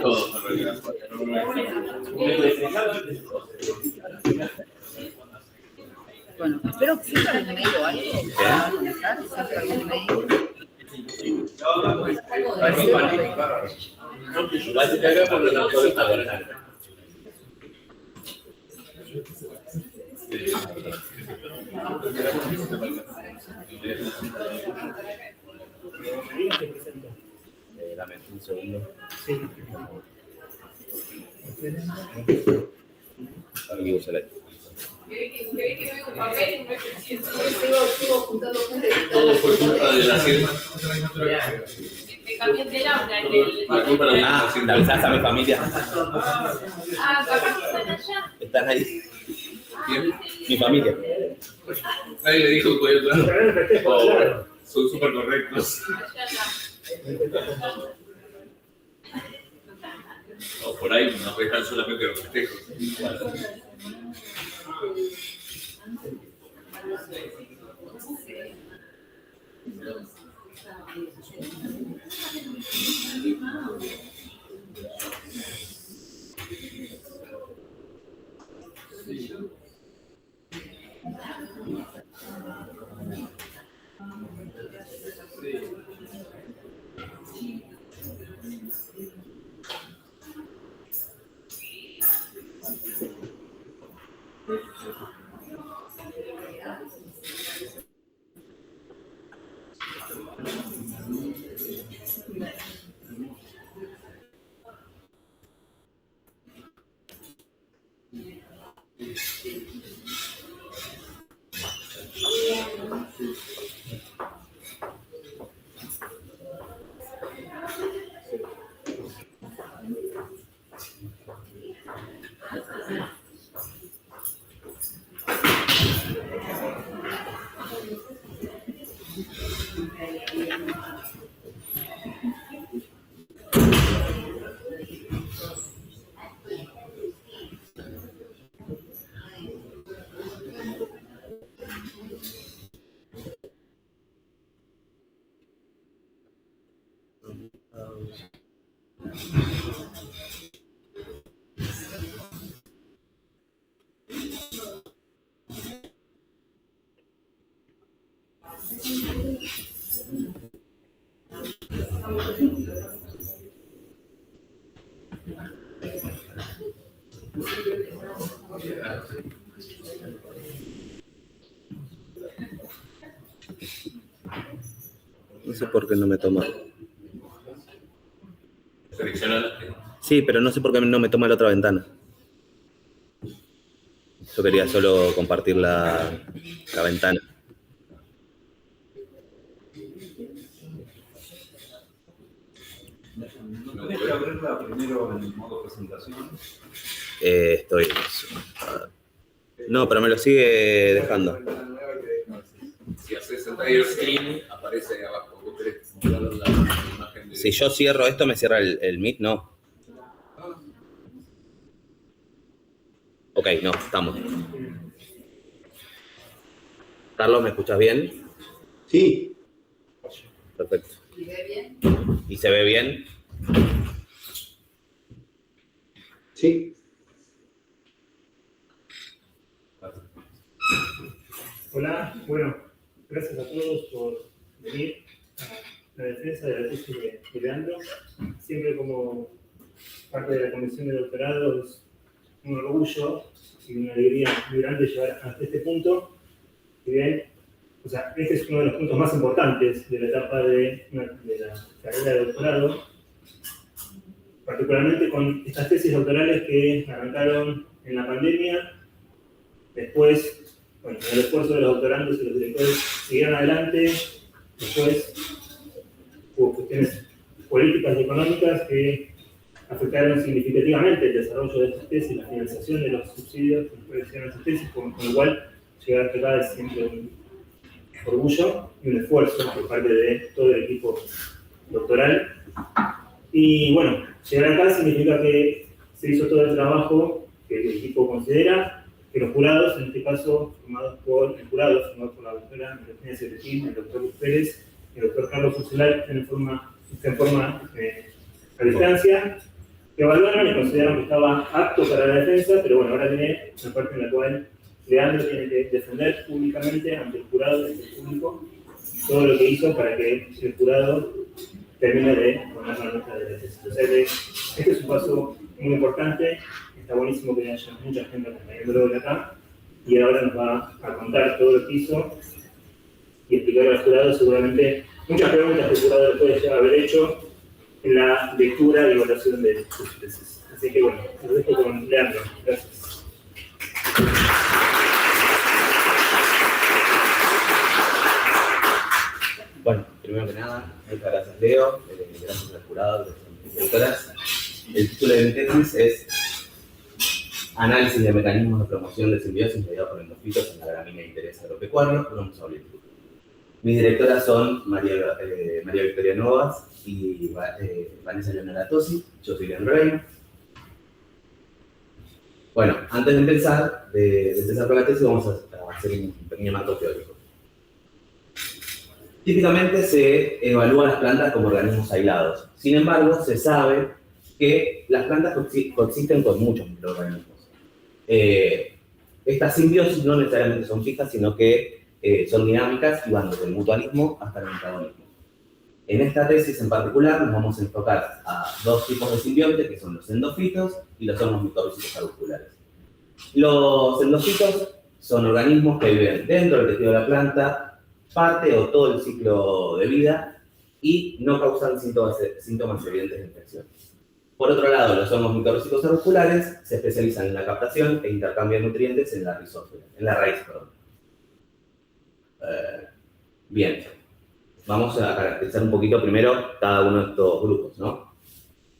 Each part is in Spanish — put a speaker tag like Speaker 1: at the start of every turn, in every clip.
Speaker 1: todos en realidad.
Speaker 2: Bueno, espero que siempre algún mail o algo. Para contestar, siempre algún mail.
Speaker 3: Dame un segundo. Aquí usa la.
Speaker 1: Todo fue culpa de la firma.
Speaker 4: Me cambié de aula en
Speaker 1: La culpa la
Speaker 3: Ah, ¿le avisás a mi familia?
Speaker 4: capaz que están allá.
Speaker 3: ¿Están ahí?
Speaker 1: ¿Quién?
Speaker 3: Mi familia.
Speaker 1: Nadie le dijo que podía entrar. Son súper correctos. O por ahí nos dejan solamente los festejos.
Speaker 3: No sé por qué no me toma.
Speaker 1: Selecciona.
Speaker 3: Sí, pero no sé por qué no me toma la otra ventana. Yo quería solo compartir la ventana.
Speaker 5: ¿No deja abrirla primero en modo presentación?
Speaker 3: Estoy. No, pero me lo sigue dejando.
Speaker 1: Si haces el screen, aparece ahí abajo. Vos querés mostrar la imagen de...
Speaker 3: Si yo cierro esto, ¿me cierra el Meet? No. Ok, no, estamos. Carlos, ¿me escuchas bien?
Speaker 5: Sí.
Speaker 3: Perfecto.
Speaker 2: ¿Y ve bien?
Speaker 3: ¿Y se ve bien?
Speaker 5: Sí.
Speaker 6: Hola, bueno, gracias a todos por venir a la defensa de la tesis de Leandro. Siempre como parte de la comisión de doctorado es un orgullo y una alegría muy grande llegar hasta este punto. Si bien, o sea, este es uno de los puntos más importantes de la etapa de la carrera de doctorado, particularmente con estas tesis doctorales que arrancaron en la pandemia. Después, bueno, el esfuerzo de los doctorandos y los directores siguieron adelante. Después hubo cuestiones políticas y económicas que afectaron significativamente el desarrollo de estas tesis, la financiación de los subsidios que ofrecieron estas tesis, con lo cual llegar hasta acá es siempre un orgullo y un esfuerzo por parte de todo el equipo doctoral. Y bueno, llegar acá significa que se hizo todo el trabajo que el equipo considera, que los jurados, en este caso formados por el jurado, formado por la doctora Virginia Ceretín, el doctor Luis Pérez y el doctor Carlos Ucelar, estén en forma a distancia, evaluaron y consideraron que estaba apto para la defensa, pero bueno, ahora tiene una parte en la cual Leandro tiene que defender públicamente ante el jurado, ante el público, todo lo que hizo para que el jurado termine de poner la nota de la tesis. O sea que este es un paso muy importante, está buenísimo que haya mucha gente acompañándolo de acá, y ahora nos va a contar todo lo que hizo y explicar al jurado seguramente muchas preguntas que el jurado puede ya haber hecho en la lectura y evaluación de sus tesis. Así que bueno, lo dejo con Leandro. Gracias.
Speaker 3: Bueno, primero que nada, muchas gracias Leo, gracias al jurado, gracias a mis directoras. El título de mi tesis es Análisis de mecanismos de promoción de simbiosis mediados por endofitos en la gramínea de interés agropecuario, un solito. Mis directoras son María Victoria Novas y Vanessa Leonela Tosi, yo soy Leandro Reino. Bueno, antes de empezar con la tesis vamos a hacer un pequeño marco teórico. Típicamente se evalúan las plantas como organismos aislados. Sin embargo, se sabe que las plantas coexisten con muchos microorganismos. Estas simbiosis no necesariamente son fijas, sino que son dinámicas y van desde el mutualismo hasta el antagonismo. En esta tesis en particular nos vamos a enfocar a dos tipos de simbiontes, que son los endofitos y los hongos micorrízicos arbusculares. Los endofitos son organismos que viven dentro del tejido de la planta, parte o todo el ciclo de vida y no causan síntomas evidentes de infección. Por otro lado, los hongos micorrízicos arbusculares se especializan en la captación e intercambio de nutrientes en la raíz. Bien, vamos a caracterizar un poquito primero cada uno de estos grupos, ¿no?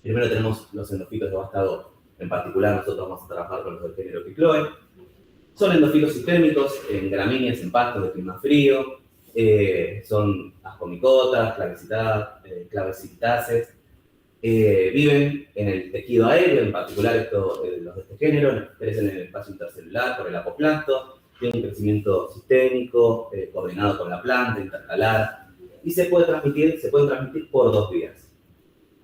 Speaker 3: Primero tenemos los endofitos de vástago. En particular, nosotros vamos a trabajar con los del género Picloe. Son endofitos sistémicos en gramíneas, en pastos de clima frío. Son ascomicotas, clavecitaceae. Viven en el tejido aéreo, en particular los de este género, crecen en el espacio intercelular por el apoplasto, tienen un crecimiento sistémico, coordinado con la planta, intercalar, y se pueden transmitir por dos vías.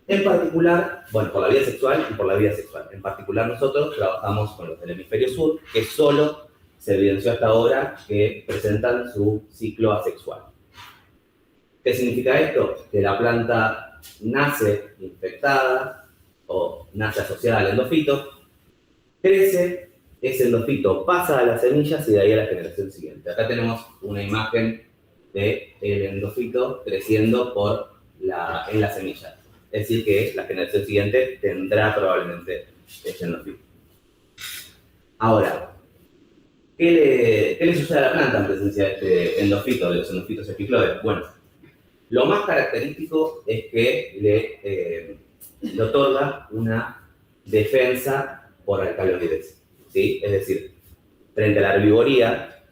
Speaker 3: En particular, bueno, por la vía sexual y por la vía sexual. En particular nosotros trabajamos con los del hemisferio sur, que solo se evidenció hasta ahora que presentan su ciclo asexual. ¿Qué significa esto? Que la planta nace infectada o nace asociada al endofito, crece, ese endofito pasa a las semillas y de ahí a la generación siguiente. Acá tenemos una imagen del endofito creciendo en la semilla. Es decir, que la generación siguiente tendrá probablemente ese endofito. Ahora, ¿qué le sucede a la planta en presencia de este endofito, de los endofitos epicloides? Bueno, lo más característico es que le otorga una defensa por alcaloides, ¿sí? Es decir, frente a la herbivoría,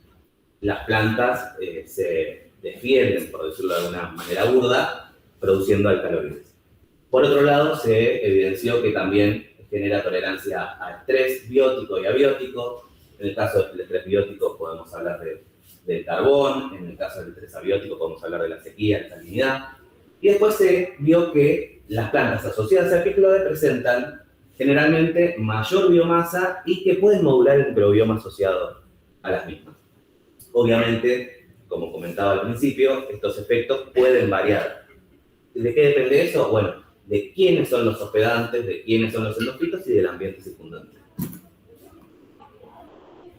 Speaker 3: las plantas se defienden, por decirlo de alguna manera burda, produciendo alcaloides. Por otro lado, se evidenció que también genera tolerancia a estrés biótico y abiótico. En el caso del estrés biótico podemos hablar del carbón, en el caso del estrés abiótico podemos hablar de la sequía, la salinidad. Y después se vio que las plantas asociadas al Picloe presentan generalmente mayor biomasa y que pueden modular el microbioma asociado a las mismas. Obviamente, como comentaba al principio, estos efectos pueden variar. ¿De qué depende eso? Bueno, de quiénes son los hospedantes, de quiénes son los endofitos y del ambiente circundante.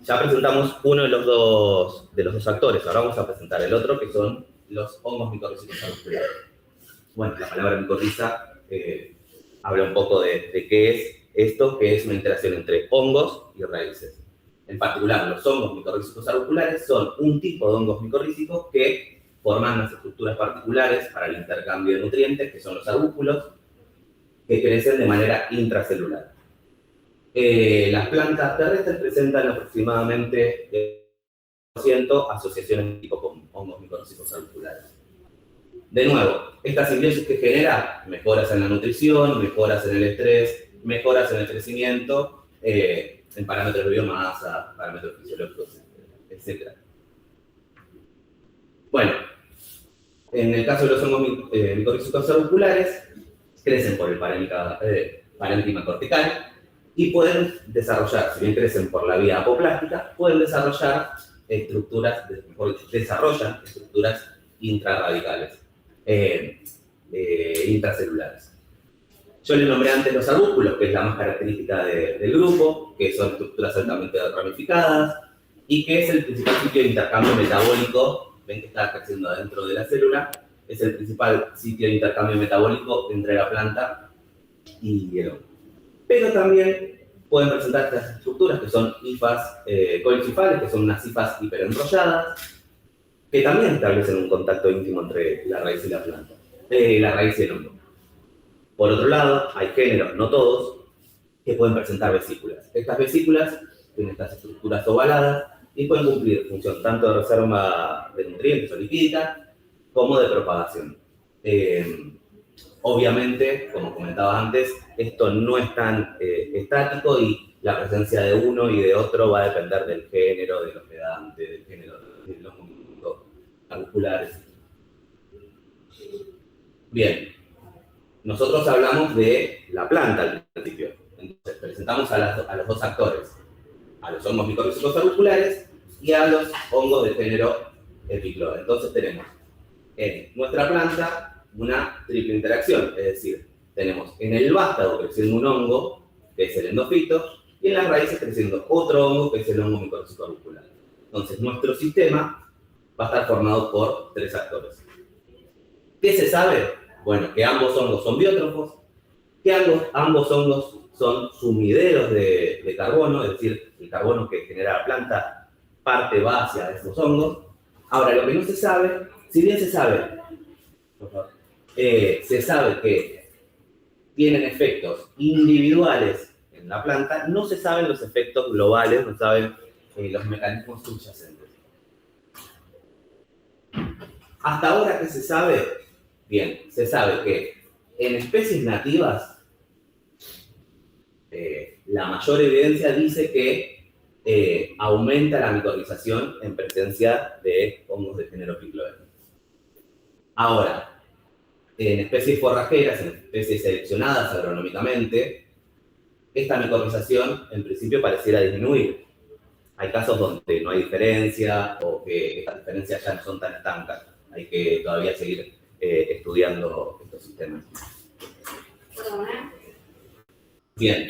Speaker 3: Ya presentamos uno de los dos actores, ahora vamos a presentar el otro, que son los hongos micorrízicos arbusculares. Bueno, la palabra micorriza habla un poco de qué es esto, que es una interacción entre hongos y raíces. En particular, los hongos micorrízicos arbusculares son un tipo de hongos micorrízicos que forman unas estructuras particulares para el intercambio de nutrientes, que son los arbúsculos, que crecen de manera intracelular. Las plantas terrestres presentan aproximadamente 10% asociaciones de tipo con hongos micorrízicos arbusculares. De nuevo, esta simbiosis que genera mejoras en la nutrición, mejoras en el estrés, mejoras en el crecimiento, en parámetros de biomasa, parámetros fisiológicos, etc. Bueno, en el caso de los hongos micorrízicos arbusculares, crecen por el parénquima parénquima cortical, y pueden desarrollar, si bien crecen por la vía apoplástica, pueden desarrollar desarrollan estructuras intrarradicales, intracelulares. Yo le nombré antes los arbúsculos, que es la más característica del grupo, que son estructuras altamente ramificadas y que es el principal sitio de intercambio metabólico. Ven que está creciendo adentro de la célula. Es el principal sitio de intercambio metabólico entre la planta y el hongo. Pero también pueden presentar estas estructuras que son hifas coexifales, que son unas hifas hiperenrolladas, que también establecen un contacto íntimo entre la raíz y la planta, la raíz y el hongo. Por otro lado, hay géneros, no todos, que pueden presentar vesículas. Estas vesículas tienen estas estructuras ovaladas y pueden cumplir función tanto de reserva de nutrientes o lipídica como de propagación. Obviamente, como comentaba antes, esto no es tan estático y la presencia de uno y de otro va a depender del género, del hospedante, del género de los movimientos arbusculares. Bien, nosotros hablamos de la planta al principio. Entonces, presentamos a los dos actores, a los hongos micorrízicos arbusculares y a los hongos de género Epicloa. Entonces tenemos en nuestra planta una triple interacción, es decir, tenemos en el vástago creciendo un hongo, que es el endofito, y en las raíces creciendo otro hongo, que es el hongo micorrízico arbuscular. Entonces, nuestro sistema va a estar formado por tres actores. ¿Qué se sabe? Bueno, que ambos hongos son biótrofos, que ambos hongos son sumideros de carbono, es decir, el carbono que genera la planta va hacia estos hongos. Ahora, lo que no se sabe, si bien se sabe, se sabe que tienen efectos individuales en la planta, no se saben los efectos globales, no se saben los mecanismos subyacentes. Hasta ahora, ¿qué se sabe? Bien, se sabe que en especies nativas, la mayor evidencia dice que aumenta la micorrización en presencia de hongos de género Epicloa. Ahora, en especies forrajeras, en especies seleccionadas agronómicamente, esta micorrización en principio pareciera disminuir. Hay casos donde no hay diferencia o que estas diferencias ya no son tan estancas. Hay que todavía seguir estudiando estos sistemas. Bien.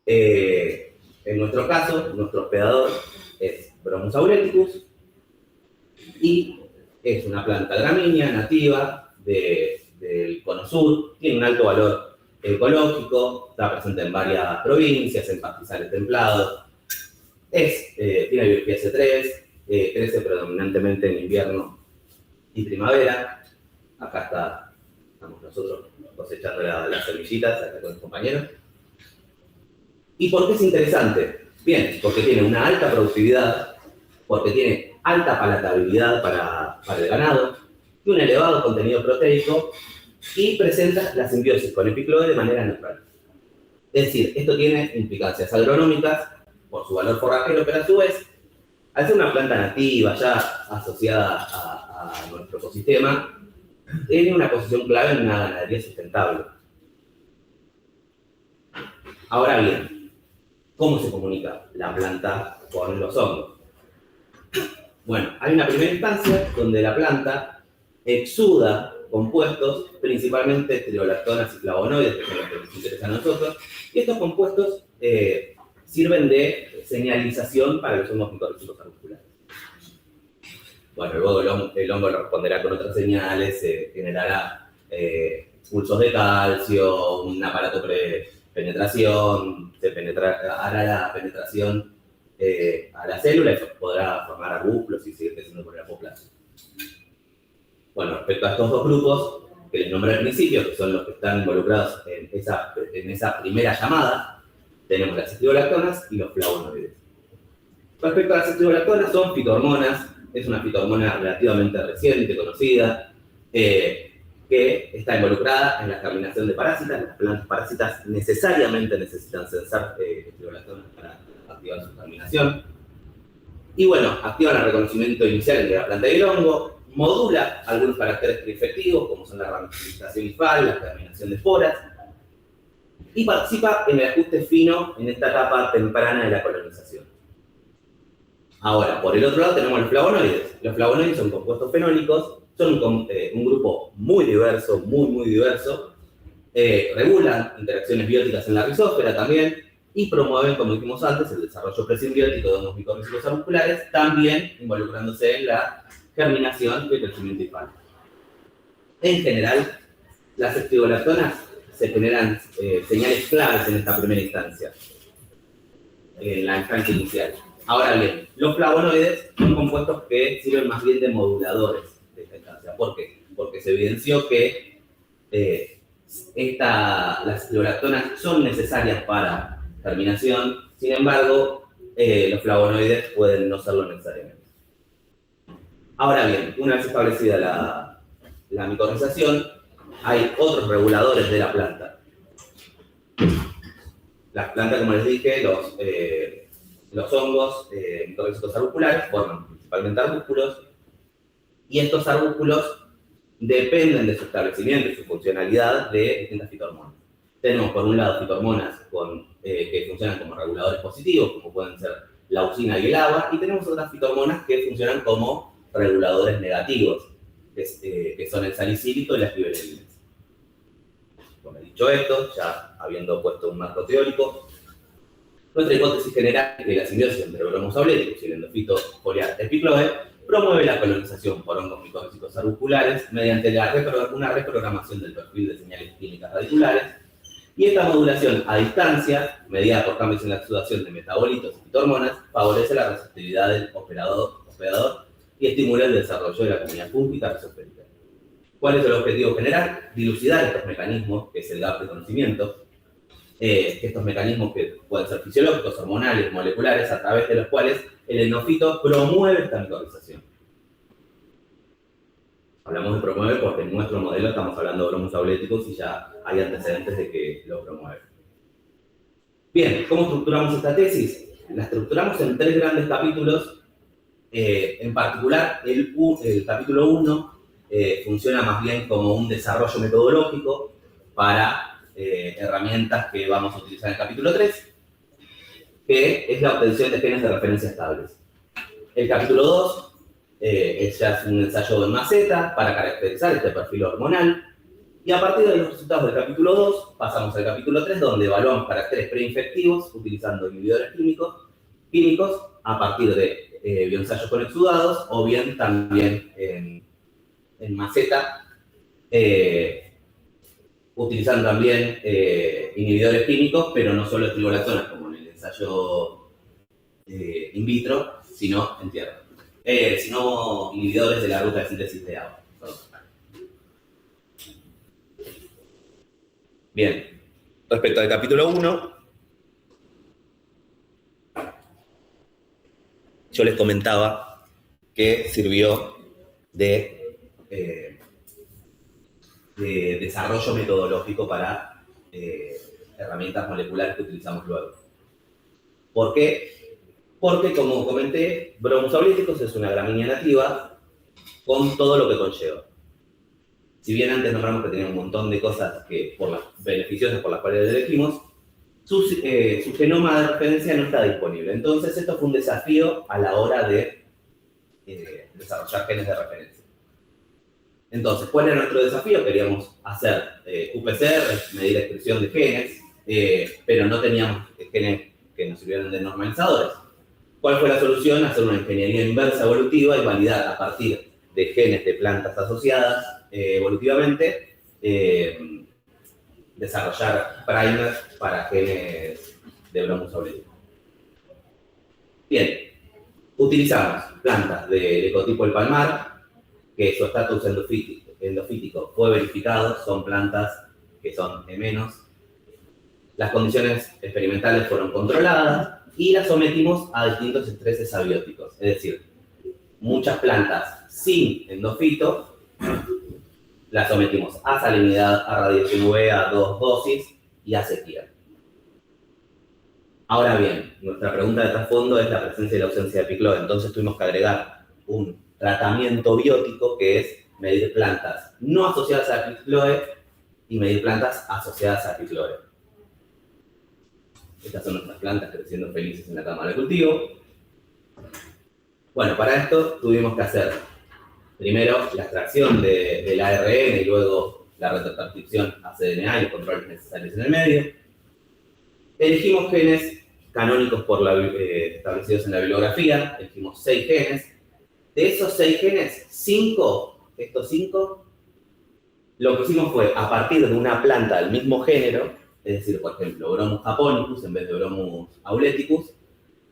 Speaker 3: En nuestro caso, nuestro hospedador es Bromus aurelicus y es una planta gramínea nativa del Cono Sur, tiene un alto valor ecológico, está presente en varias provincias, en pastizales templados, tiene biología C3, crece predominantemente en invierno y primavera. Acá estamos nosotros cosechando las semillitas acá con los compañeros. ¿Y por qué es interesante? Bien, porque tiene una alta productividad, porque tiene alta palatabilidad para el ganado, y un elevado contenido proteico, y presenta la simbiosis con Epicloa de manera natural. Es decir, esto tiene implicancias agronómicas por su valor forrajero, pero a su vez, al ser una planta nativa ya asociada a nuestro ecosistema, tiene una posición clave en una ganadería sustentable. Ahora bien, ¿cómo se comunica la planta con los hongos? Bueno, hay una primera instancia donde la planta exuda compuestos, principalmente estereolactonas y flavonoides, que son los que nos interesan a nosotros, y estos compuestos sirven de señalización para los hongos micorrízicos arbusculares. Bueno, luego el hongo lo responderá con otras señales, generará pulsos de calcio, un aparato penetración, hará la penetración a la célula y podrá formar arbusculos y seguir creciendo por el apoplasma. Bueno, respecto a estos dos grupos que les nombré al principio, que son los que están involucrados en esa primera llamada, tenemos las citolactonas y los flavonoides. Respecto a las citolactonas, son fitohormonas, es una fitohormona relativamente reciente, conocida, que está involucrada en la germinación de parásitas. Las plantas parásitas necesariamente necesitan sensar citolactonas para activar su germinación. Y bueno, activan el reconocimiento inicial entre la planta y el hongo, modula algunos caracteres infectivos, como son la ramificación hifal, la germinación de esporas, y participa en el ajuste fino en esta etapa temprana de la colonización. Ahora, por el otro lado tenemos los flavonoides. Los flavonoides son compuestos fenólicos, son un grupo muy diverso, muy diverso, regulan interacciones bióticas en la rizósfera también, y promueven, como dijimos antes, el desarrollo presimbiótico de hongos micorrízicos arbusculares, también involucrándose en la germinación y el crecimiento hifal. En general, las estigolactonas se generan señales claves en esta primera instancia, en la instancia inicial. Ahora bien, los flavonoides son compuestos que sirven más bien de moduladores de esta instancia. ¿Por qué? Porque se evidenció que las estigolactonas son necesarias para germinación, sin embargo, los flavonoides pueden no serlo necesariamente. Ahora bien, una vez establecida la micorrización, hay otros reguladores de la planta. La planta, como les dije, los hongos micorrízicos arbusculares forman principalmente arbúsculos, y estos arbúsculos dependen de su establecimiento y su funcionalidad de distintas fitohormonas. Tenemos, por un lado, fitohormonas que funcionan como reguladores positivos, como pueden ser la auxina y el ABA, y tenemos otras fitohormonas que funcionan como reguladores negativos, que son el salicílico y las fibrilinas. Bueno, dicho esto, ya habiendo puesto un marco teórico, nuestra hipótesis general es que la simbiosis entre Bromus auleticus y el endofito foliar epicloe promueve la colonización por hongos micorrízicos arbusculares mediante una reprogramación del perfil de señales químicas radiculares, y esta modulación a distancia, mediada por cambios en la exudación de metabolitos y fitohormonas, favorece la receptividad del hospedador y estimula el desarrollo de la comunidad fúngica rizosférica. ¿Cuál es el objetivo general? Dilucidar estos mecanismos, que es el gap de conocimiento, estos mecanismos que pueden ser fisiológicos, hormonales, moleculares, a través de los cuales el endofito promueve esta micorrización. Hablamos de promover porque en nuestro modelo estamos hablando de Bromus auleticus y ya hay antecedentes de que lo promueve. Bien, ¿cómo estructuramos esta tesis? La estructuramos en 3 grandes capítulos. En particular, el capítulo 1 funciona más bien como un desarrollo metodológico para herramientas que vamos a utilizar en el capítulo 3, que es la obtención de genes de referencia estables. El capítulo 2 ya es un ensayo en maceta para caracterizar este perfil hormonal, y a partir de los resultados del capítulo 2 pasamos al capítulo 3, donde evaluamos caracteres preinfectivos utilizando inhibidores químicos a partir de bioensayos con exudados, o bien también en maceta, utilizando también inhibidores químicos, pero no solo estigolactonas como en el ensayo in vitro, sino en tierra. Sino inhibidores de la ruta de síntesis de agua. Bien, respecto al capítulo 1, yo les comentaba que sirvió de desarrollo metodológico para herramientas moleculares que utilizamos luego. ¿Por qué? Porque, como comenté, Bromus auleticus es una gramínea nativa con todo lo que conlleva. Si bien antes nombramos que tenía un montón de cosas beneficiosas por las cuales elegimos, su genoma de referencia no está disponible. Entonces, esto fue un desafío a la hora de desarrollar genes de referencia. Entonces, ¿cuál era nuestro desafío? Queríamos hacer QPCR, medir la expresión de genes, pero no teníamos genes que nos sirvieran de normalizadores. ¿Cuál fue la solución? Hacer una ingeniería inversa evolutiva y validar a partir de genes de plantas asociadas evolutivamente, desarrollar primers para genes de Bromus auleticus. Bien, utilizamos plantas del ecotipo El Palmar, que su estatus endofítico fue verificado, son plantas que son E-. Las condiciones experimentales fueron controladas y las sometimos a distintos estreses abióticos, es decir, muchas plantas sin endofito las sometimos a salinidad, a radiación UV, a 2 dosis y a sequía. Ahora bien, nuestra pregunta de trasfondo es la presencia y la ausencia de epicloe, entonces tuvimos que agregar un tratamiento biótico, que es medir plantas no asociadas a picloe y medir plantas asociadas a picloe. Estas son nuestras plantas creciendo felices en la cámara de cultivo. Bueno, para esto tuvimos que hacer primero la extracción del ARN y luego la retrotranscripción a cDNA y los controles necesarios en el medio. Elegimos genes canónicos establecidos en la bibliografía, elegimos 6 genes. De esos 6 genes, 5, estos 5, lo que hicimos fue, a partir de una planta del mismo género, es decir, por ejemplo, Bromus japonicus en vez de Bromus auleticus,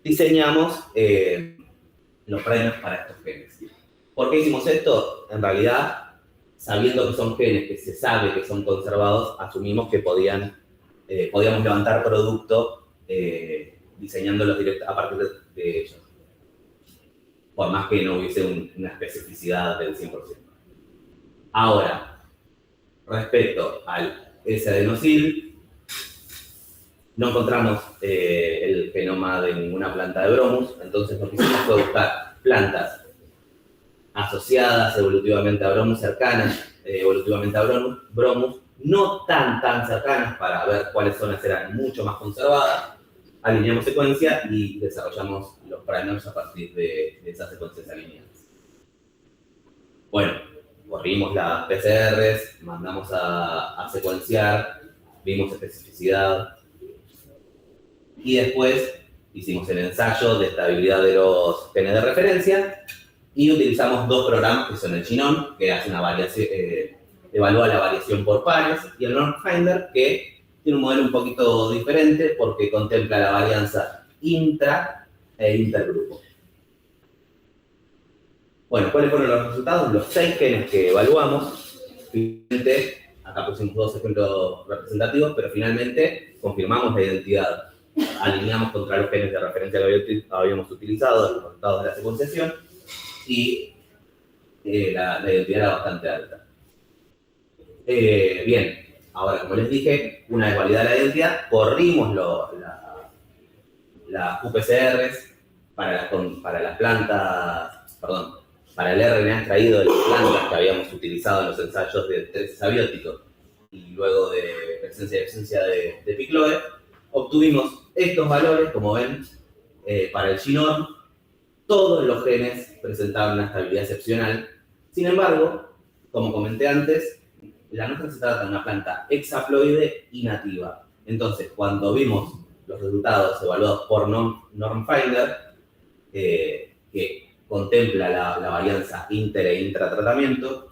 Speaker 3: diseñamos los primers para estos genes. ¿Por qué hicimos esto? En realidad, sabiendo que son genes que se sabe que son conservados, asumimos que podíamos levantar producto diseñándolos a partir de ellos, por más que no hubiese una especificidad del 100%. Ahora, respecto al S-adenosil, no encontramos el genoma de ninguna planta de Bromus, entonces lo que hicimos fue buscar plantas asociadas evolutivamente a Bromus, cercanas evolutivamente a Bromus, no tan cercanas para ver cuáles zonas eran mucho más conservadas. Alineamos secuencia y desarrollamos los primers a partir de esas secuencias alineadas. Bueno, corrimos las PCRs, mandamos a secuenciar, vimos especificidad y después hicimos el ensayo de estabilidad de los genes de referencia y utilizamos 2 programas que son el Genome, que hace una variación, evalúa la variación por pares, y el NormFinder, que tiene un modelo un poquito diferente porque contempla la varianza intra e intergrupo. Bueno, ¿cuáles fueron los resultados? Los 6 genes que evaluamos, finalmente, acá pusimos 2 ejemplos representativos, pero finalmente confirmamos la identidad. Alineamos contra los genes de referencia que habíamos utilizado, los resultados de la secuenciación, y la identidad era bastante alta. Bien, ahora, como les dije, una vez validada la identidad, corrimos las QPCRs para las plantas, perdón, para el RNA extraído de las plantas que habíamos utilizado en los ensayos de test abiótico y luego de presencia y ausencia de picloe. Obtuvimos estos valores, como ven, para el Genome. Todos los genes presentaban una estabilidad excepcional. Sin embargo, como comenté antes, la nuestra se trata de una planta hexaploide y nativa. Entonces, cuando vimos los resultados evaluados por NormFinder, que contempla la varianza inter e intratratamiento,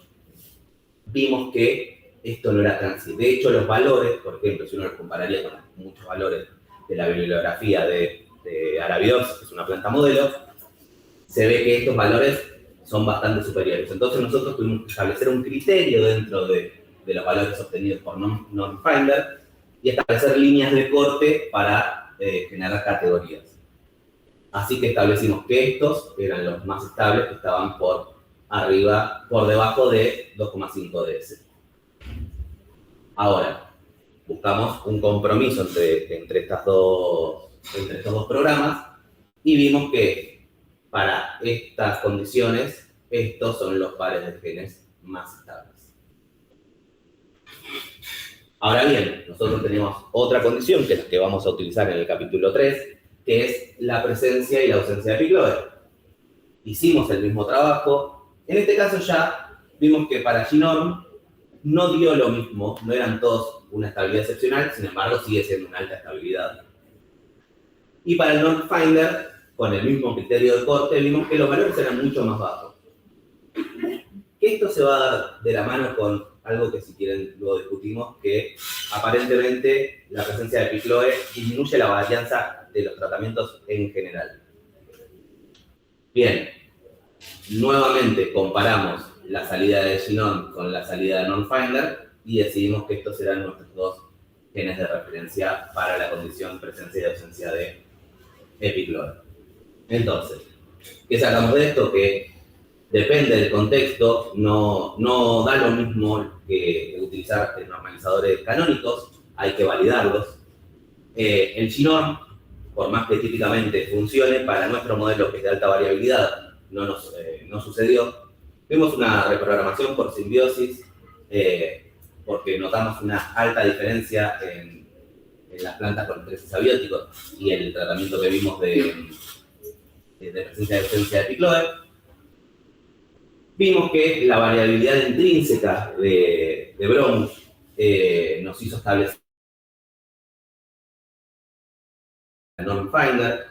Speaker 3: vimos que esto no era tan así. De hecho, los valores, por ejemplo, si uno los compararía con muchos valores de la bibliografía de Arabidopsis, que es una planta modelo, se ve que estos valores son bastante superiores. Entonces nosotros tuvimos que establecer un criterio dentro de los valores obtenidos por NormFinder y establecer líneas de corte para generar categorías. Así que establecimos que estos eran los más estables, que estaban por debajo de 2,5 DS. Ahora, buscamos un compromiso entre estos dos programas y vimos que para estas condiciones, estos son los pares de genes más estables. Ahora bien, nosotros tenemos otra condición, que es la que vamos a utilizar en el capítulo 3, que es la presencia y la ausencia de picloe. Hicimos el mismo trabajo. En este caso ya vimos que para Genome no dio lo mismo, no eran todos una estabilidad excepcional, sin embargo sigue siendo una alta estabilidad. Y para el NormFinder, con el mismo criterio de corte, vimos que los valores eran mucho más bajos. Que esto se va a dar de la mano con algo que si quieren luego discutimos, que aparentemente la presencia de picloe disminuye la varianza de los tratamientos en general. Bien, nuevamente comparamos la salida de Genome con la salida de NormFinder y decidimos que estos eran nuestros 2 genes de referencia para la condición presencia y ausencia de picloe. Entonces, ¿qué sacamos de esto? Que depende del contexto, no da lo mismo que utilizar normalizadores canónicos, hay que validarlos. El Genome, por más que típicamente funcione, para nuestro modelo que es de alta variabilidad no sucedió. Vimos una reprogramación por simbiosis, porque notamos una alta diferencia en las plantas con estrés abióticos y el tratamiento que vimos de presencia de ausencia de Epicloe. Vimos que la variabilidad intrínseca de Brown nos hizo establecer la norm finder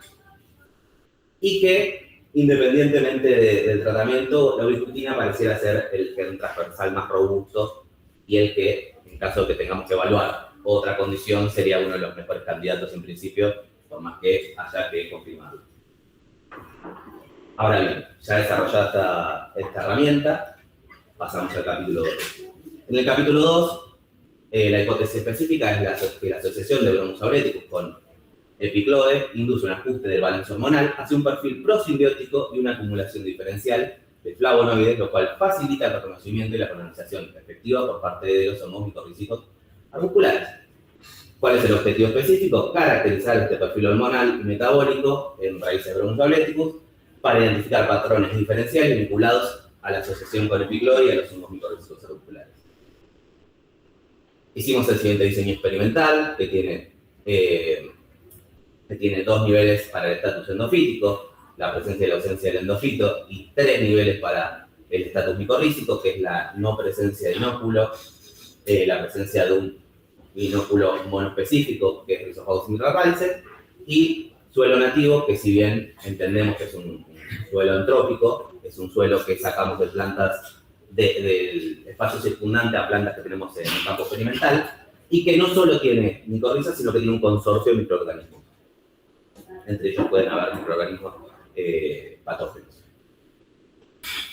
Speaker 3: y que, independientemente del tratamiento, la ubiquitina pareciera ser el gen transversal más robusto y el que, en caso de que tengamos que evaluar otra condición, sería uno de los mejores candidatos en principio, por más que haya que confirmarlo. Ahora bien, ya desarrollada esta herramienta, pasamos al capítulo 2. En el capítulo 2, la hipótesis específica es que la asociación de Bromus aureticus con Epicloe induce un ajuste del balance hormonal hacia un perfil prosimbiótico y una acumulación diferencial de flavonoides, lo cual facilita el reconocimiento y la colonización efectiva por parte de los hongos micorrízicos arbusculares. ¿Cuál es el objetivo específico? Caracterizar este perfil hormonal y metabólico en raíces de Bromus aureticus para identificar patrones diferenciales vinculados a la asociación con Epicloe y a los hongos micorrízicos arbusculares. Hicimos el siguiente diseño experimental, que tiene 2 niveles para el estatus endofítico, la presencia y la ausencia del endofito, y 3 niveles para el estatus micorrízico, que es la no presencia de inóculo, la presencia de un inóculo monoespecífico, que es Rhizophagus intrarradices, y suelo nativo, que si bien entendemos que es un suelo entrópico, es un suelo que sacamos de plantas del espacio circundante a plantas que tenemos en un campo experimental, y que no solo tiene micorrizas, sino que tiene un consorcio de microorganismos. Entre ellos pueden haber microorganismos patógenos.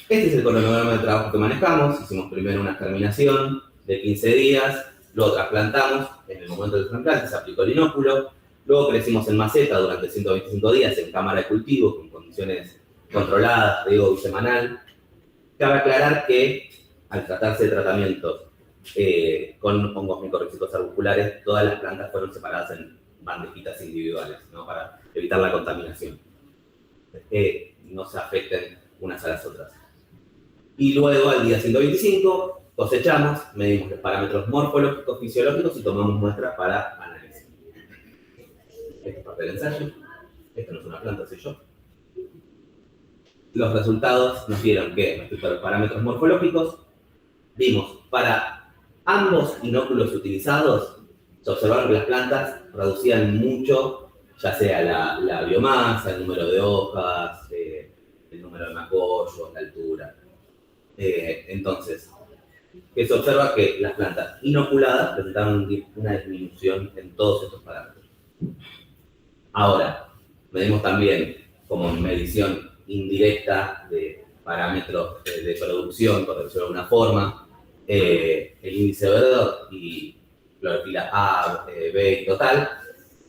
Speaker 3: Este es el cronograma de trabajo que manejamos. Hicimos primero una germinación de 15 días, luego trasplantamos, en el momento del trasplante se aplicó el inóculo, luego crecimos en maceta durante 125 días en cámara de cultivo con condiciones controladas, riego bisemanal. Cabe aclarar que al tratarse de tratamientos con hongos micorrízicos arbusculares, todas las plantas fueron separadas en bandejitas individuales, ¿no? Para evitar la contaminación, que no se afecten unas a las otras. Y luego, al día 125, cosechamos, medimos los parámetros morfológicos, fisiológicos y tomamos muestras para análisis. Este es parte del ensayo. Esto no es una planta, soy yo. Los resultados nos dieron que, respecto a los parámetros morfológicos, vimos para ambos inóculos utilizados, se observaron que las plantas reducían mucho, ya sea la biomasa, el número de hojas, el número de macollos, la altura. Entonces, que se observa que las plantas inoculadas presentaron una disminución en todos estos parámetros. Ahora, medimos también como medición indirecta de parámetros de producción, por decirlo de alguna forma, el índice Verdor y clorofila A, B y total,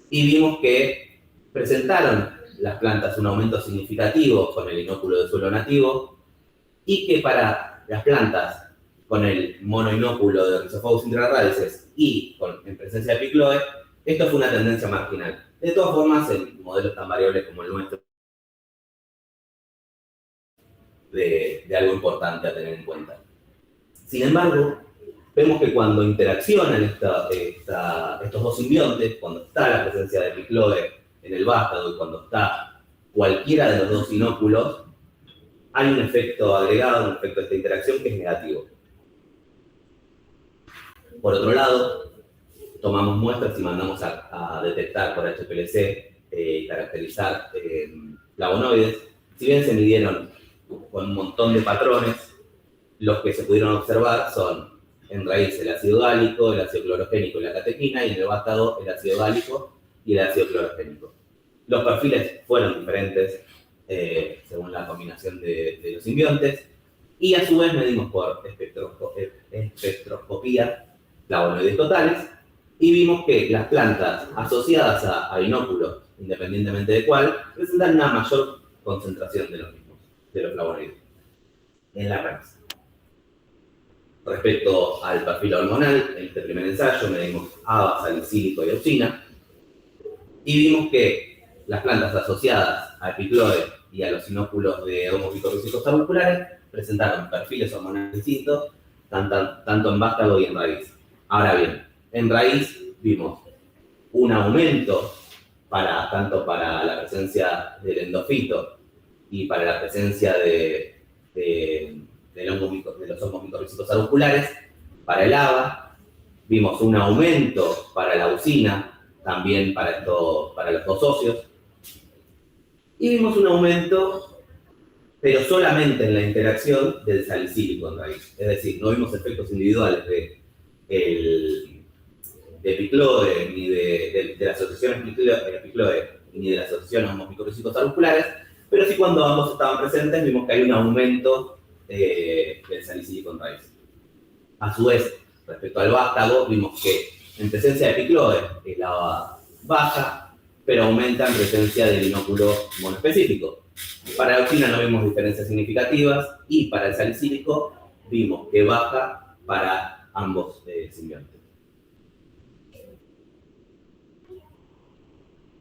Speaker 3: y vimos que presentaron las plantas un aumento significativo con el inóculo de suelo nativo y que para las plantas con el monoinóculo de Rhizophagus intrarradices y en presencia de Epicloe, esto fue una tendencia marginal. De todas formas, en modelos tan variables como el nuestro, de algo importante a tener en cuenta. Sin embargo, vemos que cuando interaccionan estos dos simbiontes, cuando está la presencia de Epicloe en el vástago y cuando está cualquiera de los dos inóculos, hay un efecto agregado, un efecto de esta interacción que es negativo. Por otro lado, tomamos muestras y mandamos a detectar por HPLC y caracterizar flavonoides. Si bien se midieron con un montón de patrones, los que se pudieron observar son en raíz el ácido gálico, el ácido clorogénico y la catequina, y en el vástago el ácido gálico y el ácido clorogénico. Los perfiles fueron diferentes según la combinación de los simbiontes, y a su vez medimos por espectroscopía flavonoides totales, y vimos que las plantas asociadas a inóculos, independientemente de cuál, presentan una mayor concentración de los mismos, de los flavonoides, en la raíz. Respecto al perfil hormonal, en este primer ensayo medimos ABA, salicílico y auxina, y vimos que las plantas asociadas a Epicloe y a los inóculos de hongos micorrízicos auriculares presentaron perfiles hormonales distintos, tanto en vástago y en raíz. Ahora bien, en raíz vimos un aumento tanto para la presencia del endofito y para la presencia de los hongos micorrízicos auriculares. Para el ABA vimos un aumento para la auxina, también para los dos socios. Y vimos un aumento, pero solamente en la interacción del salicílico en raíz. Es decir, no vimos efectos individuales de Epicloe, ni de la asociación Epicloe, ni de la asociación hongos micorrízicos auriculares, pero sí cuando ambos estaban presentes vimos que hay un aumento del salicílico en raíz. A su vez, respecto al vástago, vimos que en presencia de Epicloe el ABA baja, pero aumenta en presencia del inóculo monoespecífico. Para la auxina no vimos diferencias significativas y para el salicílico vimos que baja para ambos simbiontes.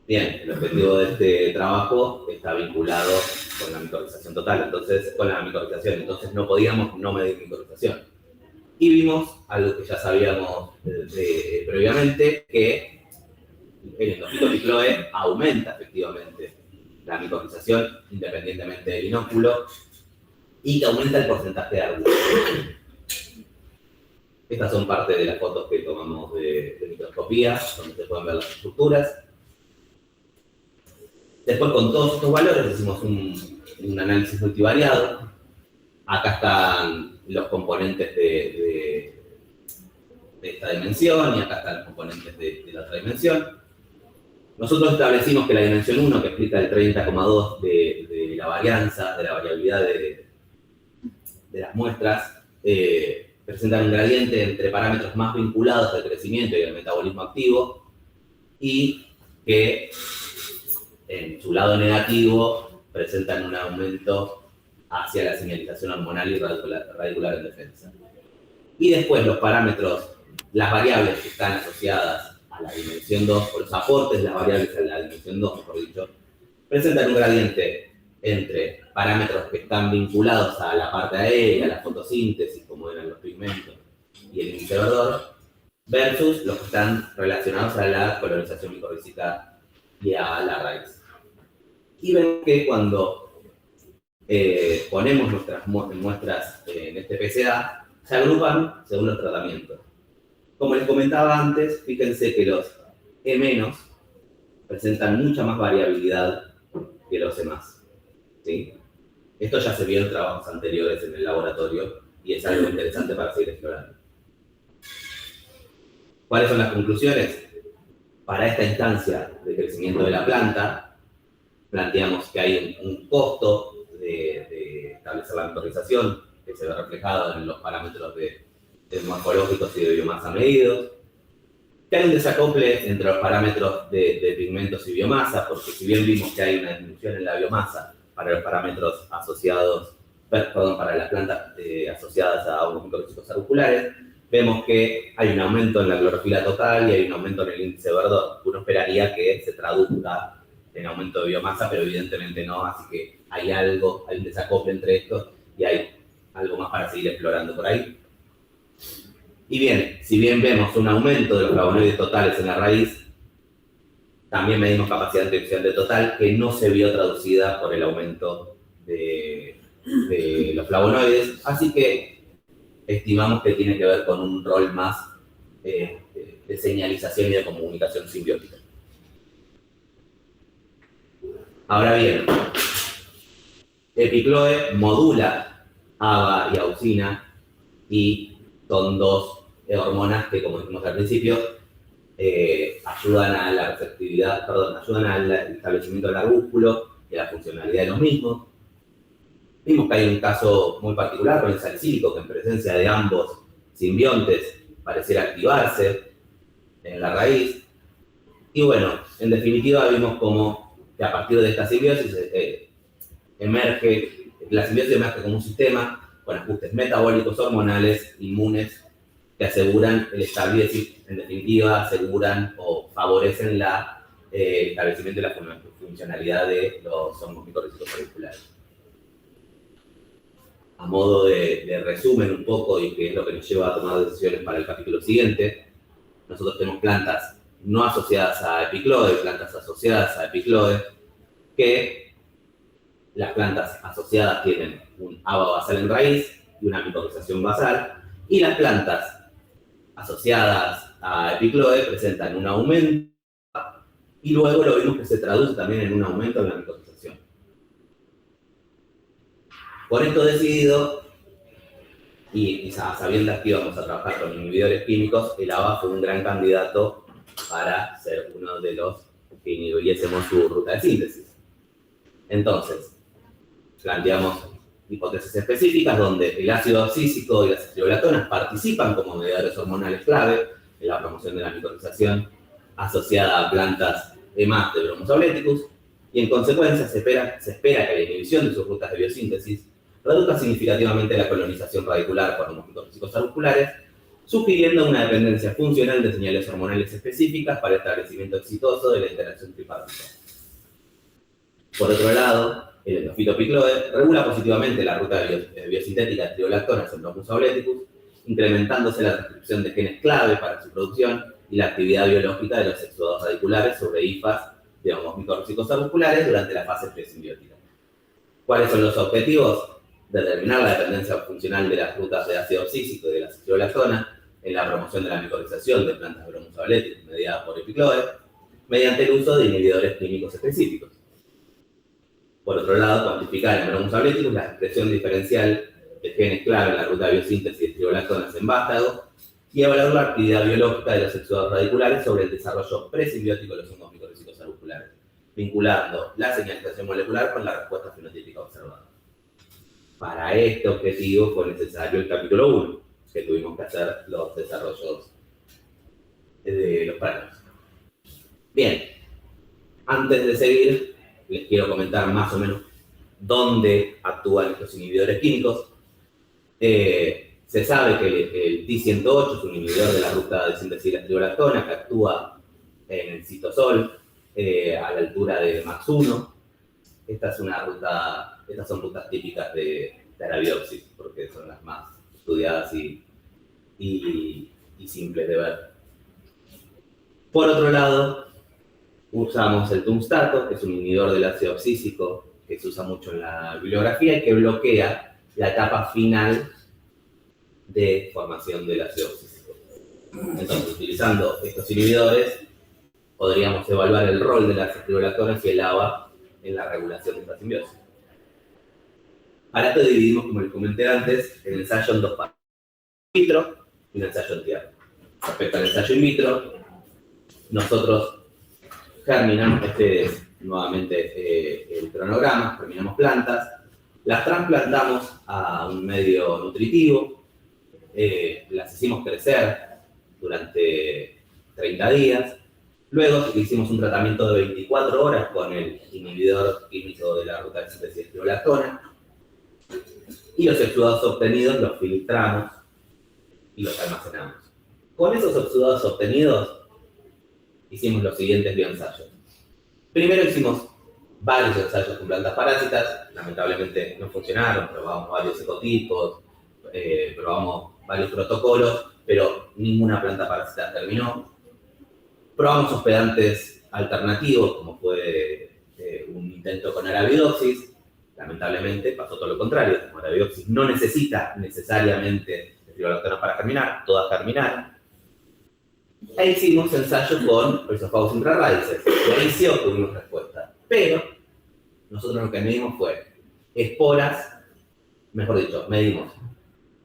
Speaker 3: Bien, el objetivo de este trabajo está vinculado con la micorrización total, entonces no podíamos no medir micorrización. Y vimos algo que ya sabíamos previamente, que el endofito Epicloe aumenta efectivamente la micorrización independientemente del inóculo y que aumenta el porcentaje de árboles. Estas son parte de las fotos que tomamos de microscopía, donde se pueden ver las estructuras. Después, con todos estos valores, hicimos un análisis multivariado. Acá están los componentes de esta dimensión y acá están los componentes de la otra dimensión. Nosotros establecimos que la dimensión 1, que explica el 30,2 de la varianza, de la variabilidad de las muestras, presentan un gradiente entre parámetros más vinculados al crecimiento y al metabolismo activo, y que en su lado negativo presentan un aumento hacia la señalización hormonal y radicular en defensa. Y después los parámetros, las variables que están asociadas a la dimensión 2, o los aportes de las variables a la dimensión 2, mejor dicho, presentan un gradiente entre parámetros que están vinculados a la parte aérea, a la fotosíntesis, como eran los pigmentos y el índice verdor, versus los que están relacionados a la colonización micorrízica y a la raíz. Y vemos que cuando ponemos nuestras muestras en este PCA, se agrupan según los tratamientos. Como les comentaba antes, fíjense que los E- presentan mucha más variabilidad que los E+. ¿Sí? Esto ya se vio en trabajos anteriores en el laboratorio y es algo interesante para seguir explorando. ¿Cuáles son las conclusiones? Para esta instancia de crecimiento de la planta, planteamos que hay un costo de establecer la micorrización, que se ve reflejado en los parámetros morfológicos y de biomasa medidos, que hay un desacople entre los parámetros de pigmentos y biomasa, porque si bien vimos que hay una disminución en la biomasa para los parámetros asociados, para las plantas asociadas a hongos micorrízicos auriculares, vemos que hay un aumento en la clorofila total y hay un aumento en el índice verdor. Uno esperaría que se traduzca en aumento de biomasa, pero evidentemente no, así que hay un desacople entre estos y hay algo más para seguir explorando por ahí. Y bien, si bien vemos un aumento de los flavonoides totales en la raíz, también medimos capacidad antioxidante total que no se vio traducida por el aumento de los flavonoides, así que estimamos que tiene que ver con un rol más de señalización y de comunicación simbiótica. Ahora bien, Epicloe modula ABA y auxina y son dos hormonas que, como dijimos al principio, ayudan a la receptividad, ayudan al establecimiento del arbúsculo y a la funcionalidad de los mismos. Vimos que hay un caso muy particular con el salicílico, que en presencia de ambos simbiontes pareciera activarse en la raíz. Y bueno, en definitiva vimos como que a partir de esta simbiosis la simbiosis emerge como un sistema con ajustes metabólicos, hormonales, inmunes, que aseguran el establecimiento, en definitiva aseguran o favorecen el establecimiento y la funcionalidad de los hongos micorrízicos auriculares. A modo de resumen un poco, y que es lo que nos lleva a tomar decisiones para el capítulo siguiente, nosotros tenemos plantas no asociadas a epicloe, plantas asociadas a epicloe, que las plantas asociadas tienen un aba basal en raíz y una micorrización basal, y las plantas asociadas a epicloe presentan un aumento, y luego lo vimos que se traduce también en un aumento en la micorrización. Por esto decidido, y sabiendo que íbamos a trabajar con inhibidores químicos, el ABA fue un gran candidato para ser uno de los que inhibiésemos su ruta de síntesis. Entonces, planteamos hipótesis específicas donde el ácido abscísico y las escriolatonas participan como mediadores hormonales clave en la promoción de la micorrización asociada a plantas EMAS de Bromus auleticus, y en consecuencia se espera que la inhibición de sus rutas de biosíntesis reduzca significativamente la colonización radicular por hongos micorrízicos auriculares, sugiriendo una dependencia funcional de señales hormonales específicas para el establecimiento exitoso de la interacción tripartita. Por otro lado, el endofito picloe regula positivamente la ruta biosintética de triolactonas en Bromus auleticus, incrementándose la transcripción de genes clave para su producción y la actividad biológica de los exudados radiculares sobre hifas de hongos micorrízicos auriculares durante la fase presimbiótica. ¿Cuáles son los objetivos? Determinar la dependencia funcional de las rutas de ácido abscísico y de la citrolactona en la promoción de la micorrización de plantas de Bromus auleticus mediadas por epicloe, mediante el uso de inhibidores químicos específicos. Por otro lado, cuantificar en Bromus auleticus la expresión diferencial de genes clave en la ruta de biosíntesis de triolactonas en vástago y evaluar la actividad biológica de los exudados radiculares sobre el desarrollo presimbiótico de los hongos micorrízicos auriculares, vinculando la señalización molecular con la respuesta fenotípica observada. Para este objetivo fue necesario el capítulo 1, que tuvimos que hacer los desarrollos de los planos. Bien, antes de seguir, les quiero comentar más o menos dónde actúan estos inhibidores químicos. Se sabe que el T108 es un inhibidor de la ruta de síntesis de la triolactona que actúa en el citosol a la altura de MAX1. Estas son rutas típicas de Arabidopsis, porque son las más estudiadas y simples de ver. Por otro lado, usamos el tungstato, que es un inhibidor del ácido abscísico que se usa mucho en la bibliografía y que bloquea la etapa final de formación del ácido abscísico. Entonces, utilizando estos inhibidores, podríamos evaluar el rol de las triolactonas y el ABA en la regulación de esta simbiosis. Para esto dividimos, como les comenté antes, el ensayo en dos partes: in vitro y un ensayo en tierra. Respecto al ensayo in vitro, nosotros germinamos, este es nuevamente el cronograma, germinamos plantas, las trasplantamos a un medio nutritivo, las hicimos crecer durante 30 días, luego hicimos un tratamiento de 24 horas con el inhibidor químico de la ruta de síntesis de triolactona, y los exudados obtenidos los filtramos y los almacenamos. Con esos exudados obtenidos hicimos los siguientes bioensayos. Primero hicimos varios ensayos con plantas parásitas, lamentablemente no funcionaron, probamos varios ecotipos, probamos varios protocolos, pero ninguna planta parásita terminó. Probamos hospedantes alternativos, como fue un intento con Arabidopsis. Lamentablemente pasó todo lo contrario, como Arabidopsis no necesita necesariamente de triolactona para germinar, todas germinaron. E hicimos ensayos con Rhizophagus intrarraíces, y ahí sí obtuvimos respuesta. Pero nosotros lo que medimos fue esporas, mejor dicho, medimos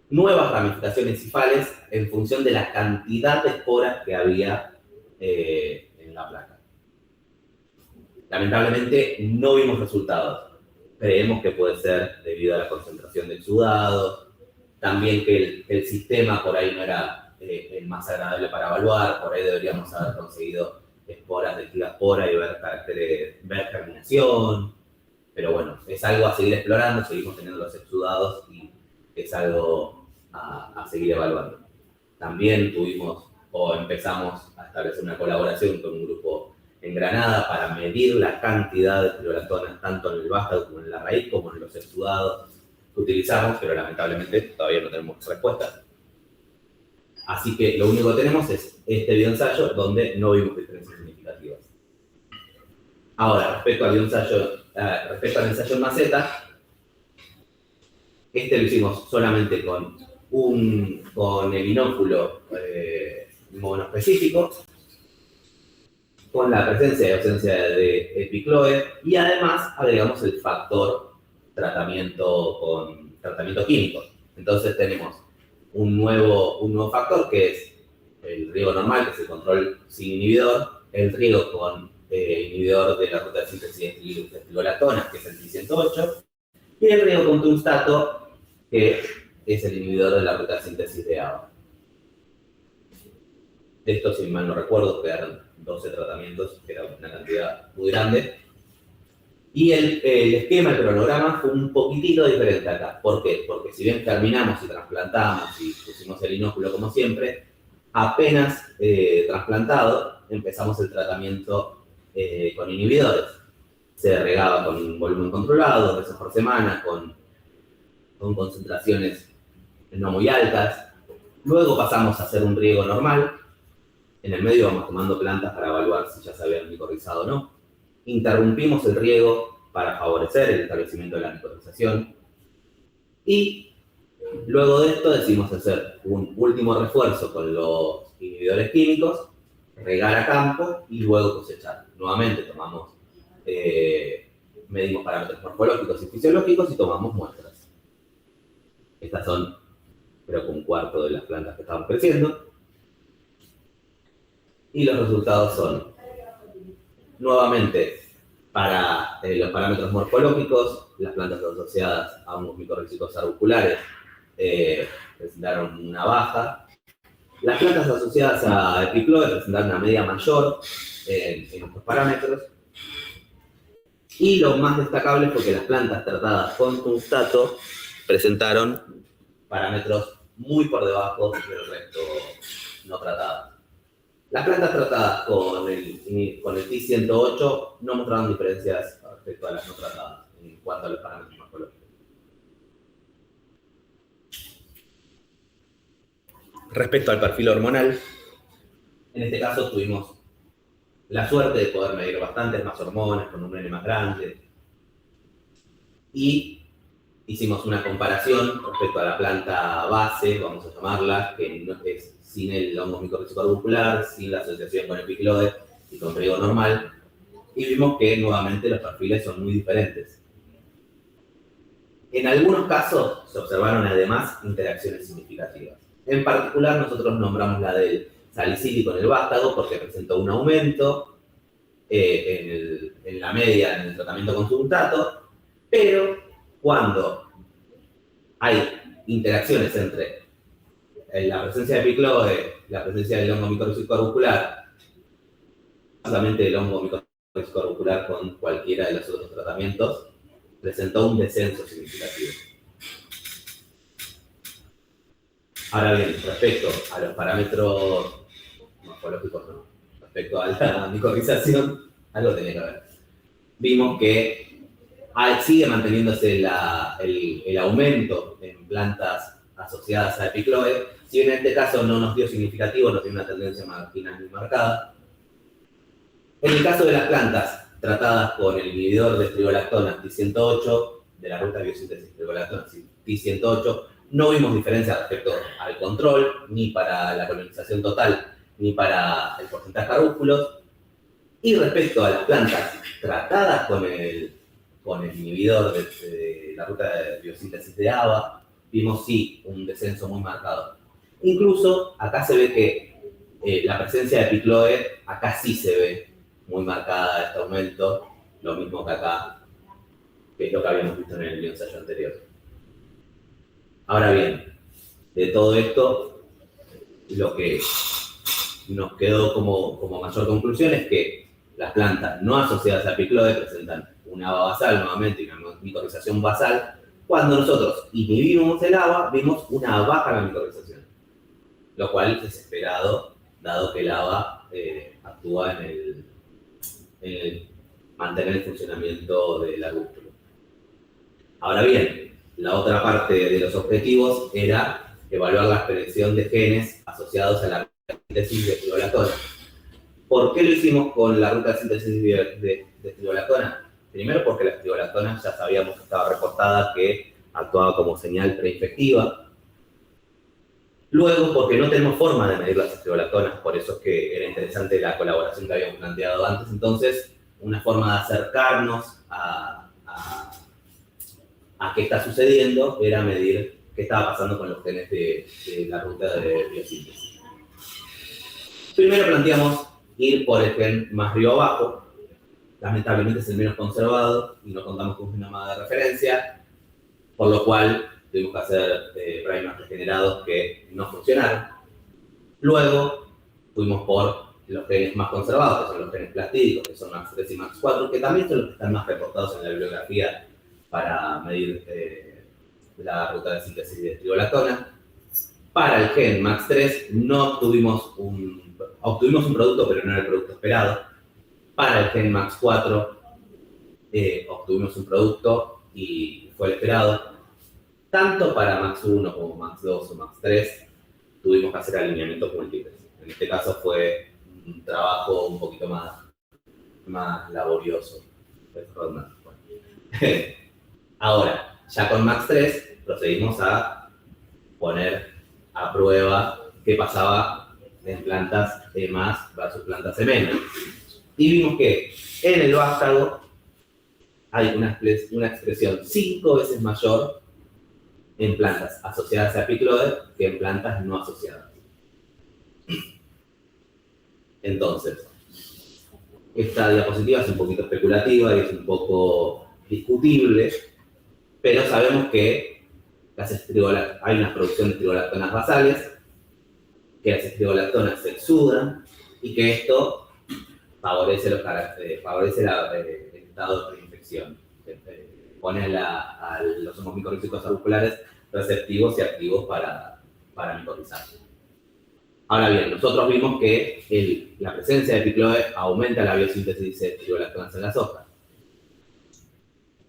Speaker 3: nuevas ramificaciones cifales en función de la cantidad de esporas que había en la placa. Lamentablemente no vimos resultados. Creemos que puede ser debido a la concentración de exudados, también que el sistema por ahí no era el más agradable para evaluar, por ahí deberíamos haber conseguido esporas de gigaspora y ver germinación, pero bueno, es algo a seguir explorando, seguimos teniendo los exudados y es algo a seguir evaluando. También empezamos a establecer una colaboración con un grupo en Granada para medir la cantidad de espirolectonas tanto en el vástago como en la raíz, como en los exudados que utilizamos, pero lamentablemente todavía no tenemos respuesta. Así que lo único que tenemos es este bioensayo donde no vimos diferencias significativas. Ahora, respecto al ensayo en maceta, este lo hicimos solamente con el inóculo monoespecífico, con la presencia y ausencia de epicloe, y además agregamos el factor tratamiento químico. Entonces tenemos un nuevo factor que es el riego normal, que es el control sin inhibidor, el riego con inhibidor de la ruta de síntesis de espirolectonas, que es el T108, y el riego con tungstato, que es el inhibidor de la ruta de síntesis de ABA. Esto, si mal no recuerdo, quedaron 12 tratamientos, que era una cantidad muy grande. Y el esquema, el cronograma, fue un poquitito diferente acá. ¿Por qué? Porque si bien terminamos y trasplantamos y pusimos el inóculo como siempre, apenas trasplantado, empezamos el tratamiento con inhibidores. Se regaba con un volumen controlado, 2 veces por semana, con concentraciones no muy altas. Luego pasamos a hacer un riego normal. En el medio vamos tomando plantas para evaluar si ya se habían micorrizado o no. Interrumpimos el riego para favorecer el establecimiento de la micorrización. Y luego de esto decidimos hacer un último refuerzo con los inhibidores químicos, regar a campo y luego cosechar. Nuevamente tomamos, medimos parámetros morfológicos y fisiológicos y tomamos muestras. Estas son, creo que un cuarto de las plantas que estaban creciendo. Y los resultados son, nuevamente, para los parámetros morfológicos, las plantas asociadas a unos micorrízicos arbusculares presentaron una baja. Las plantas asociadas a epicloe presentaron una media mayor en estos parámetros. Y lo más destacable fue que las plantas tratadas con tungstato presentaron parámetros muy por debajo del resto no tratado. Las plantas tratadas con el T108 no mostraron diferencias respecto a las no tratadas en cuanto a los parámetros morfológicos. Respecto al perfil hormonal, en este caso tuvimos la suerte de poder medir bastantes más hormonas con un N más grande y hicimos una comparación respecto a la planta base, vamos a llamarla, que no es sin el hongo micorrízico arbuscular, sin la asociación con epicloe y con riego normal, y vimos que nuevamente los perfiles son muy diferentes. En algunos casos se observaron además interacciones significativas. En particular nosotros nombramos la del salicílico en el vástago porque presentó un aumento en la media en el tratamiento con tungstato, pero cuando hay interacciones entre la presencia de epicloe, la presencia del hongo micorrízico arbuscular, solamente el hongo micorrízico arbuscular con cualquiera de los otros tratamientos, presentó un descenso significativo. Ahora bien, respecto a los parámetros morfológicos, no. Respecto a la micorrización, algo tenía que ver. Vimos que sigue manteniéndose el aumento en plantas asociadas a epicloe. Si bien en este caso no nos dio significativo, no tiene una tendencia marginal muy marcada. En el caso de las plantas tratadas con el inhibidor de espirolectonas T108, de la ruta de biosíntesis de espirolectonas T108, no vimos diferencia respecto al control, ni para la colonización total, ni para el porcentaje de arbúsculos. Y respecto a las plantas tratadas con el inhibidor de la ruta de biosíntesis de ABA, vimos sí un descenso muy marcado. Incluso acá se ve que la presencia de epicloe, acá sí se ve muy marcada este aumento, lo mismo que acá, que es lo que habíamos visto en el ensayo anterior. Ahora bien, de todo esto, lo que nos quedó como mayor conclusión es que las plantas no asociadas a epicloe presentan una ABA basal nuevamente y una micorrización basal. Cuando nosotros inhibimos el ABA, vimos una baja en la micorrización, lo cual es esperado, dado que el ABA actúa en mantener el funcionamiento del arbúsculo. Ahora bien, la otra parte de los objetivos era evaluar la expresión de genes asociados a la síntesis de triolatona. ¿Por qué lo hicimos con la ruta de síntesis de triolatona? Primero porque la triolatona ya sabíamos que estaba reportada que actuaba como señal preinfectiva. Luego porque no tenemos forma de medir las estriolatonas, por eso es que era interesante la colaboración que habíamos planteado antes. Entonces, una forma de acercarnos a qué está sucediendo era medir qué estaba pasando con los genes de la ruta de biosíntesis. Primero planteamos ir por el gen más río abajo. Lamentablemente es el menos conservado y no contamos con un genoma de referencia, por lo cual tuvimos que hacer primers regenerados que no funcionaron. Luego fuimos por los genes más conservados, que son los genes plastídicos, que son MAX3 y MAX4, que también son los que están más reportados en la bibliografía para medir la ruta de síntesis de triolatona. Para el gen MAX3 no obtuvimos un producto, pero no era el producto esperado. Para el gen MAX4 obtuvimos un producto y fue el esperado. Tanto para MAX1 como MAX2 o MAX3 tuvimos que hacer alineamientos múltiples. En este caso fue un trabajo un poquito más laborioso. Ahora, ya con MAX3 procedimos a poner a prueba qué pasaba en plantas E+ versus plantas E-. Y vimos que en el vástago hay una expresión 5 veces mayor en plantas asociadas a picloide que en plantas no asociadas. Entonces, esta diapositiva es un poquito especulativa y es un poco discutible, pero sabemos que hay una producción de estriolactonas basales, que las estriolactonas se exudan y que esto favorece el estado de infección. Pone a los hongos micorrízicos arbusculares receptivos y activos para micorrizar. Ahora bien, nosotros vimos que la presencia de picloide aumenta la biosíntesis de estriolactonas en las hojas.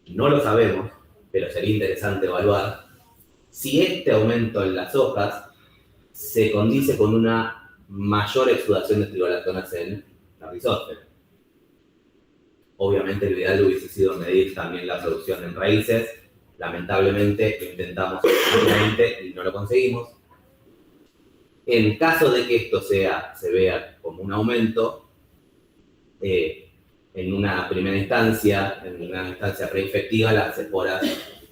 Speaker 3: No lo sabemos, pero sería interesante evaluar si este aumento en las hojas se condice con una mayor exudación de estriolactonas en la rizósfera. Obviamente, lo ideal hubiese sido medir también la producción en raíces. Lamentablemente, lo intentamos y no lo conseguimos. En caso de que esto se vea como un aumento, en una primera instancia, preinfectiva, las esporas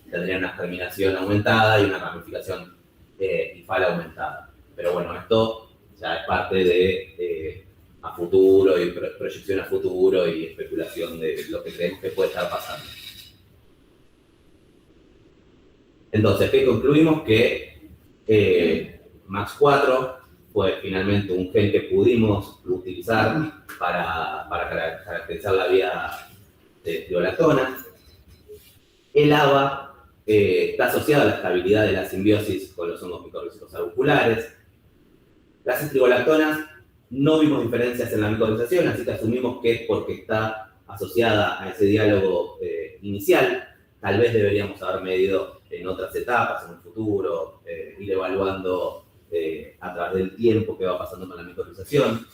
Speaker 3: tendrían una germinación aumentada y una ramificación hifal aumentada. Pero bueno, esto ya es parte de a futuro y proyección a futuro y especulación de lo que creemos que puede estar pasando. Entonces, ¿qué concluimos? Que MAX4 fue finalmente un gen que pudimos utilizar para caracterizar la vía de triolatona. El ABA está asociado a la estabilidad de la simbiosis con los hongos micorrízicos arbusculares. Las estriolactonas no vimos diferencias en la micorrización, así que asumimos que es porque está asociada a ese diálogo inicial. Tal vez deberíamos haber medido en otras etapas, en el futuro, ir evaluando a través del tiempo que va pasando con la micorrización.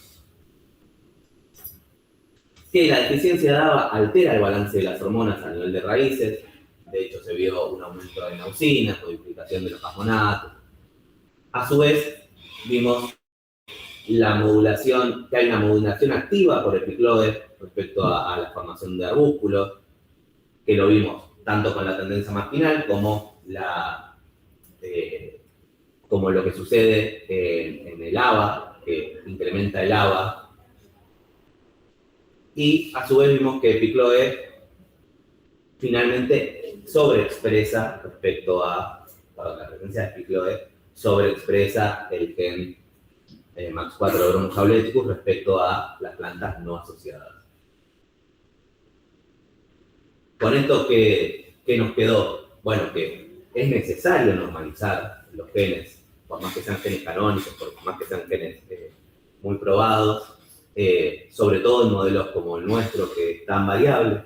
Speaker 3: Que la deficiencia de ABA altera el balance de las hormonas a nivel de raíces. De hecho, se vio un aumento de nausinas, modificación de los plasmonatos. A su vez, vimos que hay una modulación activa por el picloide respecto a la formación de arbúsculos, que lo vimos tanto con la tendencia marginal como lo que sucede en el ABA, que incrementa el ABA. Y a su vez vimos que el picloide finalmente sobreexpresa respecto a la presencia de picloide, sobreexpresa el gen MAX4 Bromus jauleticus respecto a las plantas no asociadas. Con esto, ¿qué nos quedó? Bueno, que es necesario normalizar los genes, por más que sean genes canónicos, por más que sean genes muy probados, sobre todo en modelos como el nuestro, que es tan variable,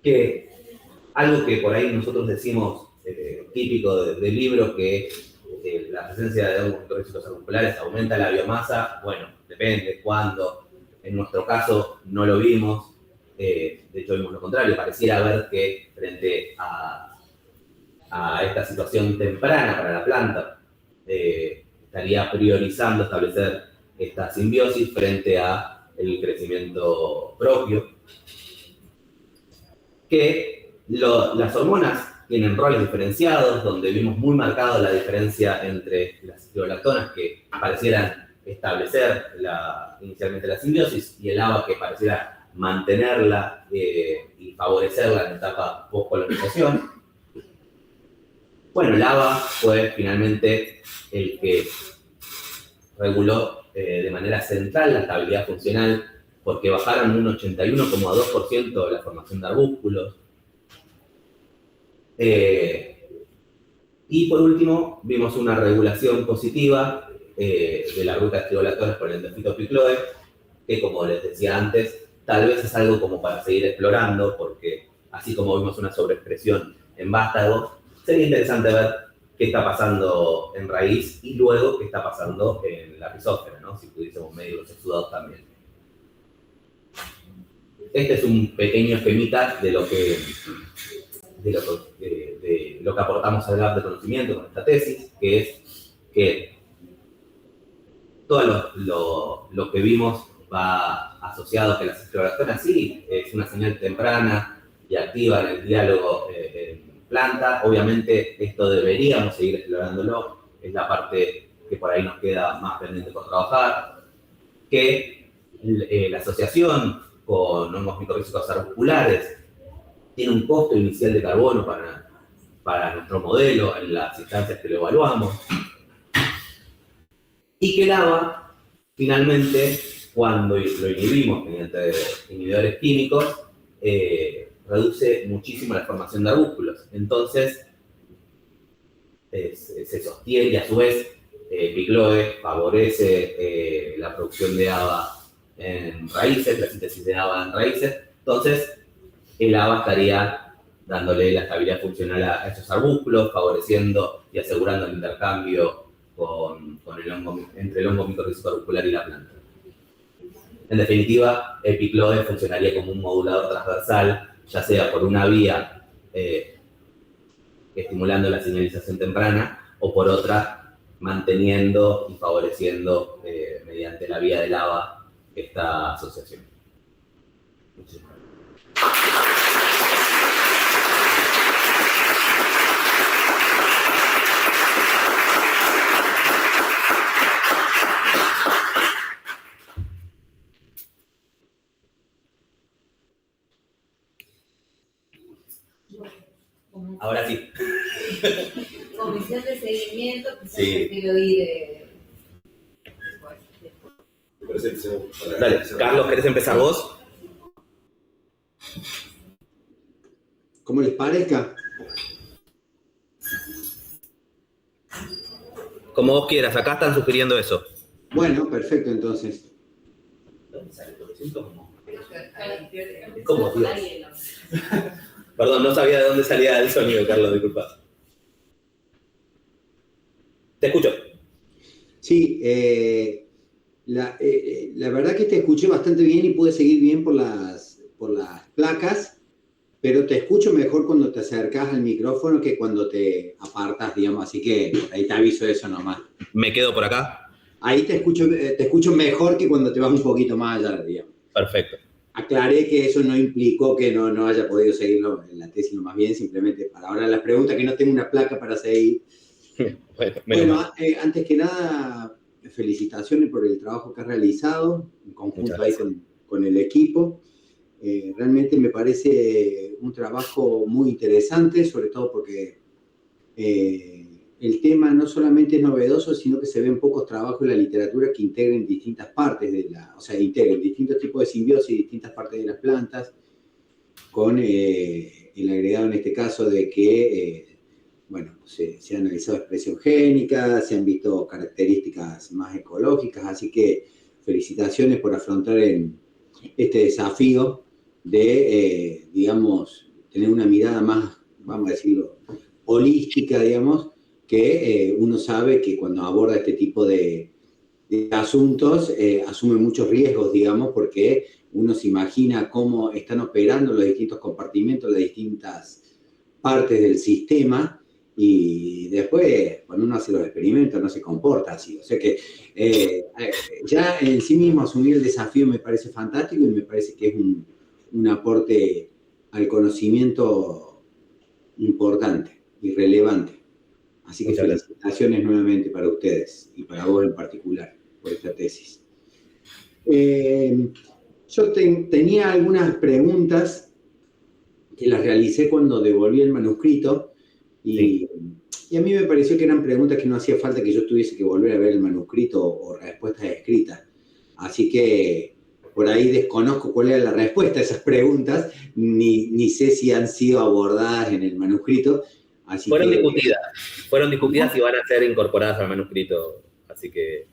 Speaker 3: que algo que por ahí nosotros decimos típico del libro, que la presencia de hongos micorrízicos arbusculares aumenta la biomasa, bueno, depende cuándo. En nuestro caso no lo vimos, de hecho vimos lo contrario, pareciera ver que frente a esta situación temprana para la planta, estaría priorizando establecer esta simbiosis frente a el crecimiento propio, que las hormonas tienen roles diferenciados, donde vimos muy marcada la diferencia entre las ciclolactonas, que parecieran establecer inicialmente la simbiosis, y el ABA, que pareciera mantenerla y favorecerla en etapa post-colonización. Bueno, el ABA fue finalmente el que reguló de manera central la estabilidad funcional, porque bajaron un 81,2% la formación de arbúsculos. Y por último, vimos una regulación positiva de la ruta de estilolactones por el endofito picloe, que, como les decía antes, tal vez es algo como para seguir explorando, porque así como vimos una sobreexpresión en vástago, sería interesante ver qué está pasando en raíz y luego qué está pasando en la rizósfera, ¿no? Si pudiésemos medir los exudados también. Este es un pequeño esquemita de lo que aportamos al GAP de conocimiento con esta tesis, que es que todo lo que vimos va asociado a que las esclerolactonas sí es una señal temprana y activa en el diálogo en planta. Obviamente esto deberíamos seguir explorándolo, es la parte que por ahí nos queda más pendiente por trabajar, que la asociación con hongos micorrízicos arbusculares tiene un costo inicial de carbono para nuestro modelo en las instancias que lo evaluamos, y que el ABA, finalmente, cuando lo inhibimos mediante inhibidores químicos, reduce muchísimo la formación de arbúsculos. Entonces, se sostiene y a su vez picloe favorece la producción de ABA en raíces, la síntesis de ABA en raíces. Entonces, el ABA estaría dándole la estabilidad funcional a esos arbúsculos, favoreciendo y asegurando el intercambio entre el hongo micorrízico arbucular y la planta. En definitiva, el picloe funcionaría como un modulador transversal, ya sea por una vía estimulando la señalización temprana, o por otra manteniendo y favoreciendo mediante la vía del ABA esta asociación. Muchísimas gracias. Ahora sí.
Speaker 7: Comisión de seguimiento, quizás
Speaker 3: Sí.
Speaker 7: quiero ir después.
Speaker 3: Dale, Carlos, ¿querés empezar vos?
Speaker 8: Como les parezca.
Speaker 3: Como vos quieras, acá están sugiriendo eso.
Speaker 8: Bueno, perfecto, entonces.
Speaker 3: ¿Dónde sale? ¿Cómo, Dios? Perdón, no sabía de dónde salía el sonido, Carlos, disculpa. Te escucho.
Speaker 8: Sí, la verdad que te escuché bastante bien y pude seguir bien por las placas, pero te escucho mejor cuando te acercas al micrófono que cuando te apartas, digamos, así que ahí te aviso eso nomás.
Speaker 3: ¿Me quedo por acá?
Speaker 8: Ahí te escucho mejor que cuando te vas un poquito más allá, digamos.
Speaker 3: Perfecto.
Speaker 8: Aclaré que eso no implicó que no haya podido seguirlo en la tesis, más bien, simplemente para ahora las preguntas, que no tengo una placa para seguir. Bueno, antes que nada, felicitaciones por el trabajo que has realizado, en conjunto ahí con el equipo. Realmente me parece un trabajo muy interesante, sobre todo porque el tema no solamente es novedoso, sino que se ven pocos trabajos en la literatura que integren distintas partes integren distintos tipos de simbiosis, distintas partes de las plantas, con el agregado en este caso de que, se ha analizado expresión génica, se han visto características más ecológicas, así que felicitaciones por afrontar este desafío de, digamos, tener una mirada más, vamos a decirlo, holística, digamos, que uno sabe que cuando aborda este tipo de asuntos asume muchos riesgos, digamos, porque uno se imagina cómo están operando los distintos compartimentos, las distintas partes del sistema, y después, cuando uno hace los experimentos, no se comporta así. O sea que ya en sí mismo asumir el desafío me parece fantástico y me parece que es un aporte al conocimiento importante y relevante. Así que felicitaciones nuevamente para ustedes y para vos en particular por esta tesis. Yo tenía algunas preguntas que las realicé cuando devolví el manuscrito y a mí me pareció que eran preguntas que no hacía falta que yo tuviese que volver a ver el manuscrito o respuestas escritas. Así que por ahí desconozco cuál era la respuesta a esas preguntas, ni sé si han sido abordadas en el manuscrito. Así
Speaker 3: fueron discutidas y van a ser incorporadas al manuscrito, así que...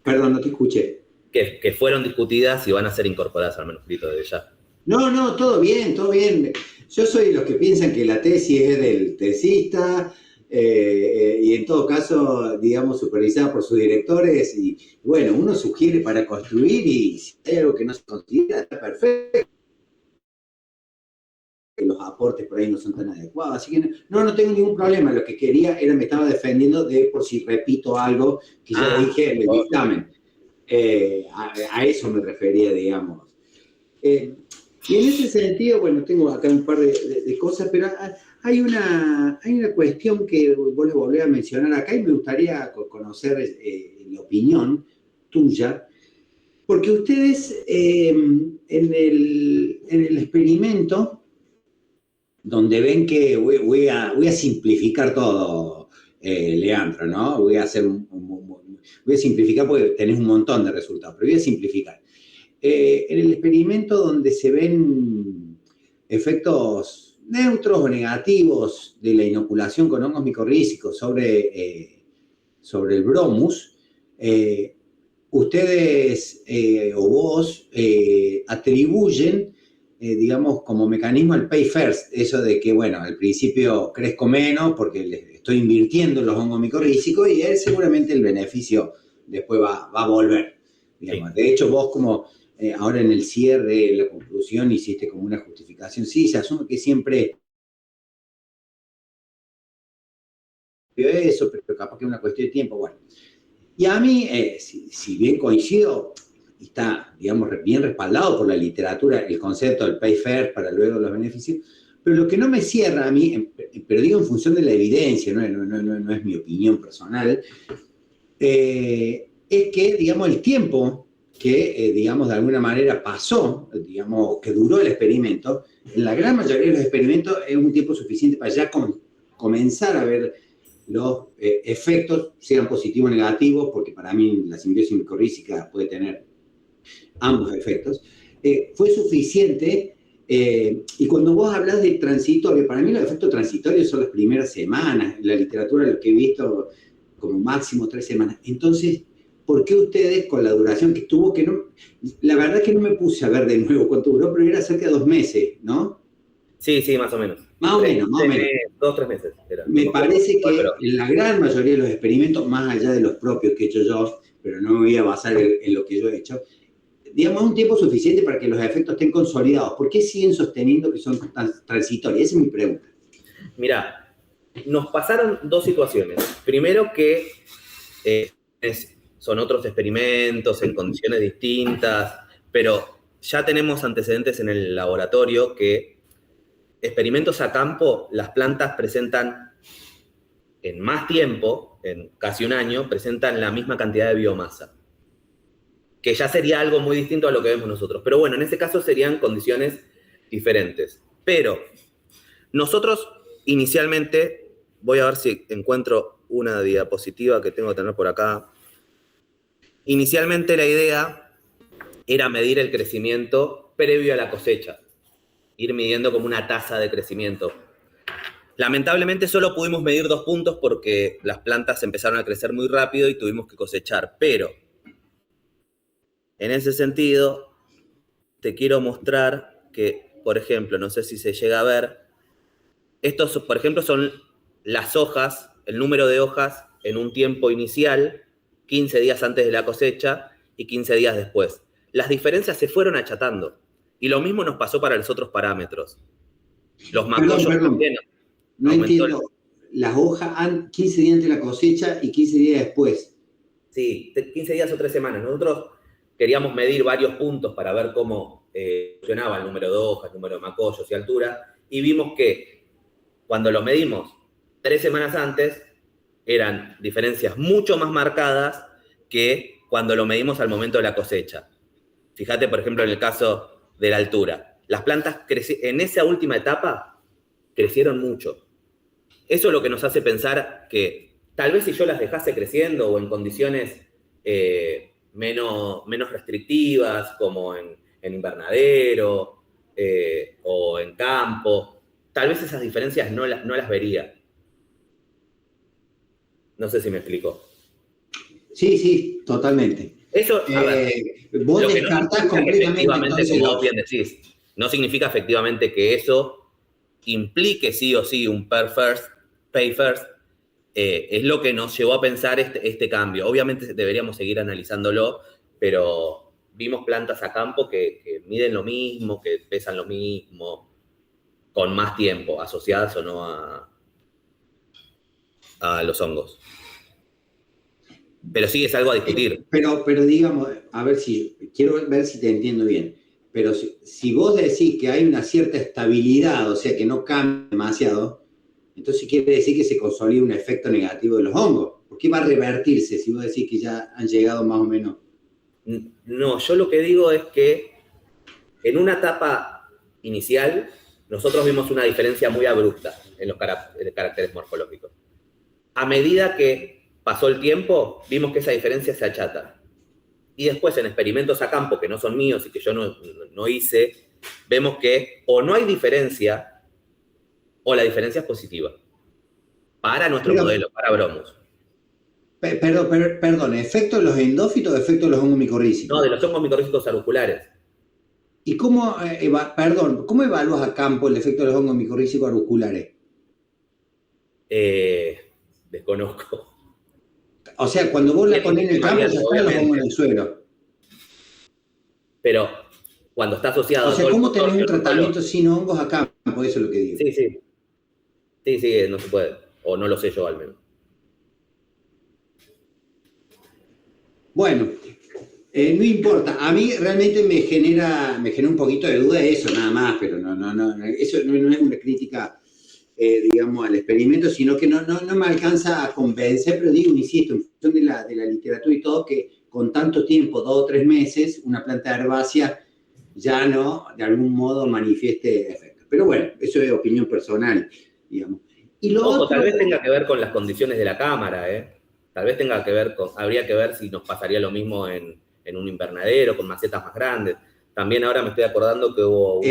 Speaker 8: Perdón, no te escuché.
Speaker 3: Que fueron discutidas y van a ser incorporadas al manuscrito de ya.
Speaker 8: No, todo bien, todo bien. Yo soy de los que piensan que la tesis es del tesista y en todo caso, digamos, supervisada por sus directores y bueno, uno sugiere para construir y si hay algo que no se considera, está perfecto. Los aportes por ahí no son tan adecuados, así que no tengo ningún problema. Lo que quería era, me estaba defendiendo de por si repito algo que ya dije en el dictamen. A eso me refería, digamos. Y en ese sentido, bueno, tengo acá un par de cosas, pero hay una cuestión que vos le volvés a mencionar acá y me gustaría conocer la opinión tuya, porque ustedes en el experimento, donde ven que voy a simplificar todo, Leandro, ¿no? Voy a simplificar porque tenés un montón de resultados, pero voy a simplificar. En el experimento donde se ven efectos neutros o negativos de la inoculación con hongos micorrízicos sobre el bromus, ustedes o vos atribuyen digamos, como mecanismo el pay first, eso de que, bueno, al principio crezco menos porque le estoy invirtiendo en los hongos micorrízicos y seguramente el beneficio después va a volver. Digamos. Sí. De hecho, vos como ahora en el cierre, la conclusión, hiciste como una justificación. Sí, se asume que siempre eso, pero capaz que es una cuestión de tiempo. Bueno, y a mí, si bien coincido, está, digamos, bien respaldado por la literatura, el concepto del pay fair para luego los beneficios, pero lo que no me cierra a mí, pero digo en función de la evidencia, no es mi opinión personal, es que, digamos, el tiempo que, digamos, de alguna manera pasó, digamos, que duró el experimento, en la gran mayoría de los experimentos es un tiempo suficiente para ya comenzar a ver los efectos, sean positivos o negativos, porque para mí la simbiosis micorrízica puede tener ambos efectos, fue suficiente. Y cuando vos hablas de transitorio, para mí los efectos transitorios son las primeras semanas, en la literatura lo que he visto como máximo 3 semanas. Entonces, ¿por qué ustedes con la duración que tuvo, que no, la verdad es que no me puse a ver de nuevo cuánto duró, pero era cerca de 2 meses, ¿no?
Speaker 3: Sí, más o menos.
Speaker 8: Más o menos.
Speaker 3: 2 o 3 meses.
Speaker 8: Me parece que en la gran mayoría de los experimentos, más allá de los propios que he hecho yo, pero no me voy a basar en lo que yo he hecho, digamos, un tiempo suficiente para que los efectos estén consolidados. ¿Por qué siguen sosteniendo que son transitorios? Esa es mi pregunta.
Speaker 3: Mirá, nos pasaron 2 situaciones. Primero que son otros experimentos en condiciones distintas, pero ya tenemos antecedentes en el laboratorio que experimentos a campo, las plantas presentan en más tiempo, en casi un año, presentan la misma cantidad de biomasa, que ya sería algo muy distinto a lo que vemos nosotros. Pero bueno, en este caso serían condiciones diferentes. Pero nosotros inicialmente, voy a ver si encuentro una diapositiva que tengo que tener por acá. Inicialmente la idea era medir el crecimiento previo a la cosecha, ir midiendo como una tasa de crecimiento. Lamentablemente solo pudimos medir 2 puntos porque las plantas empezaron a crecer muy rápido y tuvimos que cosechar, pero En ese sentido, te quiero mostrar que, por ejemplo, no sé si se llega a ver, estos, por ejemplo, son las hojas, el número de hojas en un tiempo inicial, 15 días antes de la cosecha y 15 días después. Las diferencias se fueron achatando. Y lo mismo nos pasó para los otros parámetros. Los macollos también.
Speaker 8: No entiendo. Las hojas 15 días antes de la cosecha y 15 días después.
Speaker 3: Sí, 15 días o 3 semanas. Nosotros queríamos medir varios puntos para ver cómo funcionaba el número de hojas, el número de macollos y altura, y vimos que cuando lo medimos 3 semanas antes, eran diferencias mucho más marcadas que cuando lo medimos al momento de la cosecha. Fíjate, por ejemplo, en el caso de la altura. Las plantas en esa última etapa crecieron mucho. Eso es lo que nos hace pensar que tal vez si yo las dejase creciendo o en condiciones menos restrictivas, como en invernadero o en campo, tal vez esas diferencias no las vería. No sé si me explico.
Speaker 8: Sí, totalmente.
Speaker 3: Eso, a ver,
Speaker 8: vos descartás completamente.
Speaker 3: Efectivamente, como vos bien decís, no significa efectivamente que eso implique sí o sí un pay first. Es lo que nos llevó a pensar este cambio. Obviamente deberíamos seguir analizándolo, pero vimos plantas a campo que miden lo mismo, que pesan lo mismo, con más tiempo, asociadas o no a los hongos. Pero sí es algo a discutir.
Speaker 8: Pero digamos, quiero ver si te entiendo bien. Pero si vos decís que hay una cierta estabilidad, o sea, que no cambia demasiado, entonces quiere decir que se consolida un efecto negativo de los hongos. ¿Por qué va a revertirse si vos decís que ya han llegado más o menos?
Speaker 3: No, yo lo que digo es que en una etapa inicial nosotros vimos una diferencia muy abrupta en los caracteres morfológicos. A medida que pasó el tiempo, vimos que esa diferencia se achata. Y después en experimentos a campo que no son míos y que yo no hice, vemos que o no hay diferencia o la diferencia es positiva. Para nuestro modelo, para Bromus.
Speaker 8: Perdón, ¿efecto de los endófitos o efecto de los hongos micorrízicos?
Speaker 3: No, de los hongos micorrízicos arbusculares.
Speaker 8: ¿Y cómo evalúas a campo el efecto de los hongos micorrízicos arbusculares?
Speaker 3: Desconozco.
Speaker 8: O sea, cuando vos la ponés en el campo, ya están los hongos en el suelo.
Speaker 3: Pero cuando está asociado...
Speaker 8: O sea, ¿cómo tenés un tratamiento sin hongos a campo? Eso es lo que digo.
Speaker 3: Sí, no se puede. O no lo sé yo, al menos.
Speaker 8: Bueno, no importa. A mí realmente me genera un poquito de duda eso, nada más, pero eso no es una crítica, digamos, al experimento, sino que no me alcanza a convencer, pero insisto, en función de la literatura y todo, que con tanto tiempo, 2 o 3 meses, una planta herbácea ya no, de algún modo, manifieste efectos. Pero bueno, eso es opinión personal, digamos. Y
Speaker 3: tal vez tenga que ver con las condiciones de la cámara, ¿eh? Tal vez tenga que ver habría que ver si nos pasaría lo mismo en un invernadero, con macetas más grandes. También ahora me estoy acordando que hubo un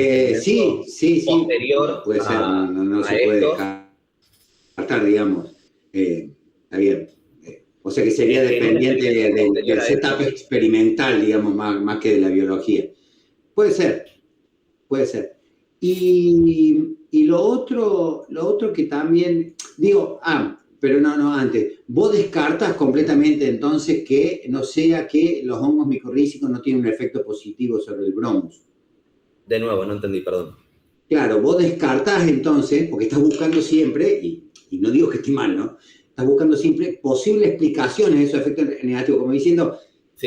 Speaker 3: posterior
Speaker 8: puede ser, no se puede descartar, digamos. Está bien. O sea que sería dependiente del setup experimental, digamos, más que de la biología. Puede ser. Y lo otro que también, pero no, antes. Vos descartas completamente entonces que no sea que los hongos micorrízicos no tienen un efecto positivo sobre el bromus.
Speaker 3: De nuevo, no entendí, perdón.
Speaker 8: Claro, vos descartás entonces, porque estás buscando siempre, y no digo que esté mal, ¿no? Estás buscando siempre posibles explicaciones de esos efectos negativos, como diciendo,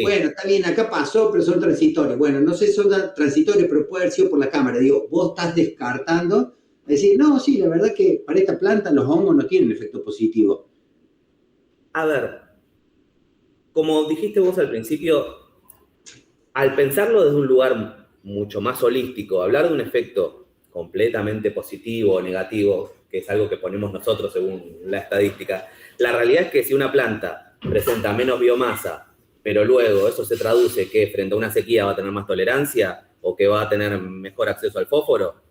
Speaker 8: bueno, está bien, acá pasó, pero son transitorios. Bueno, no sé si son transitorios, pero puede haber sido por la cámara. Digo, vos estás descartando, decir, no, sí, la verdad que para esta planta los hongos no tienen efecto positivo.
Speaker 3: A ver, como dijiste vos al principio, al pensarlo desde un lugar mucho más holístico, hablar de un efecto completamente positivo o negativo, que es algo que ponemos nosotros según la estadística, la realidad es que si una planta presenta menos biomasa, pero luego eso se traduce que frente a una sequía va a tener más tolerancia o que va a tener mejor acceso al fósforo,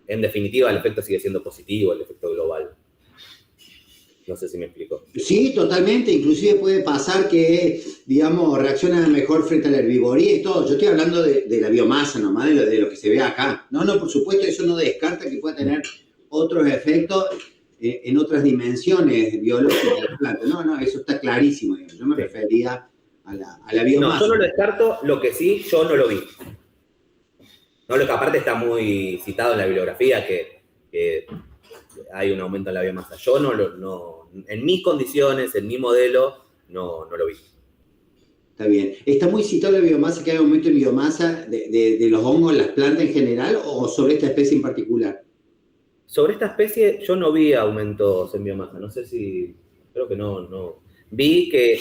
Speaker 3: en definitiva el efecto sigue siendo positivo, el efecto global. No sé si me explico.
Speaker 8: Sí, totalmente. Inclusive puede pasar que, digamos, reacciona mejor frente a la herbivoría y todo. Yo estoy hablando de la biomasa nomás, de lo que se ve acá. No, por supuesto, eso no descarta que pueda tener otros efectos en otras dimensiones biológicas de la planta. No, eso está clarísimo. Digamos. Yo me refería a la biomasa.
Speaker 3: No, yo no lo descarto, lo que sí, yo no lo vi. No, lo que aparte está muy citado en la bibliografía, que hay un aumento en la biomasa. Yo no, en mis condiciones, en mi modelo, no lo vi.
Speaker 8: Está bien. ¿Está muy citado la biomasa, que hay aumento en biomasa de los hongos en las plantas en general o sobre esta especie en particular?
Speaker 3: Sobre esta especie yo no vi aumentos en biomasa. No sé si... Creo que no. Vi que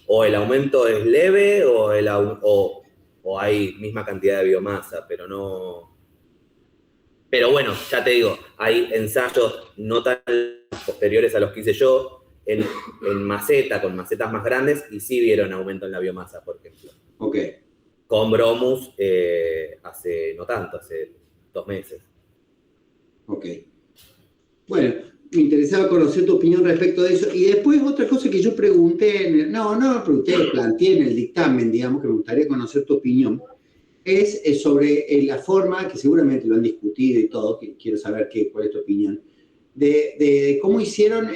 Speaker 3: o el aumento es leve o hay misma cantidad de biomasa, pero no... Pero bueno, ya te digo, hay ensayos no tan posteriores a los que hice yo, en maceta, con macetas más grandes, y sí vieron aumento en la biomasa, por ejemplo.
Speaker 8: Ok.
Speaker 3: Con Bromus hace no tanto, hace 2 meses.
Speaker 8: Ok. Bueno, me interesaba conocer tu opinión respecto de eso. Y después otra cosa que yo pregunté, planteé en el dictamen, digamos, que me gustaría conocer tu opinión, es sobre la forma, que seguramente lo han discutido y todo, que quiero saber cuál es tu opinión, de cómo hicieron,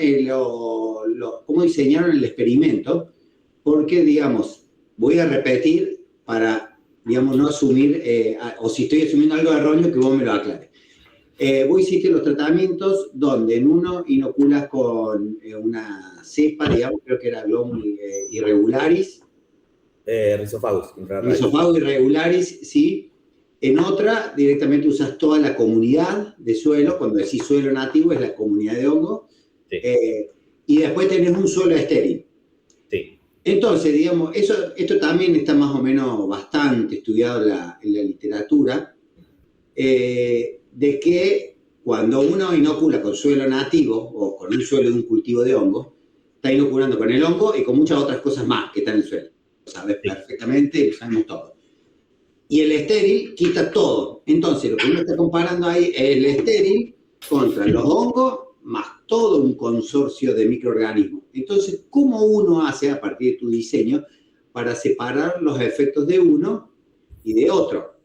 Speaker 8: cómo diseñaron el experimento, porque, digamos, voy a repetir para, digamos, no asumir, o si estoy asumiendo algo erróneo, que vos me lo aclares. Vos hiciste los tratamientos donde en uno inoculas con una cepa, digamos, creo que era Glomus irregularis.
Speaker 3: Rhizophagus
Speaker 8: irregularis, sí. En otra, directamente usas toda la comunidad de suelo. Cuando decís suelo nativo, es la comunidad de hongo.
Speaker 3: Sí.
Speaker 8: Y después tenés un suelo estéril.
Speaker 3: Sí.
Speaker 8: Entonces, digamos, esto también está más o menos bastante estudiado en la literatura, de que cuando uno inocula con suelo nativo o con un suelo de un cultivo de hongo, está inoculando con el hongo y con muchas otras cosas más que están en el suelo. Lo sabes perfectamente, lo sabemos todo. Y el estéril quita todo. Entonces, lo que uno está comparando ahí es el estéril contra los hongos más todo un consorcio de microorganismos. Entonces, ¿cómo uno hace a partir de tu diseño para separar los efectos de uno y de otro,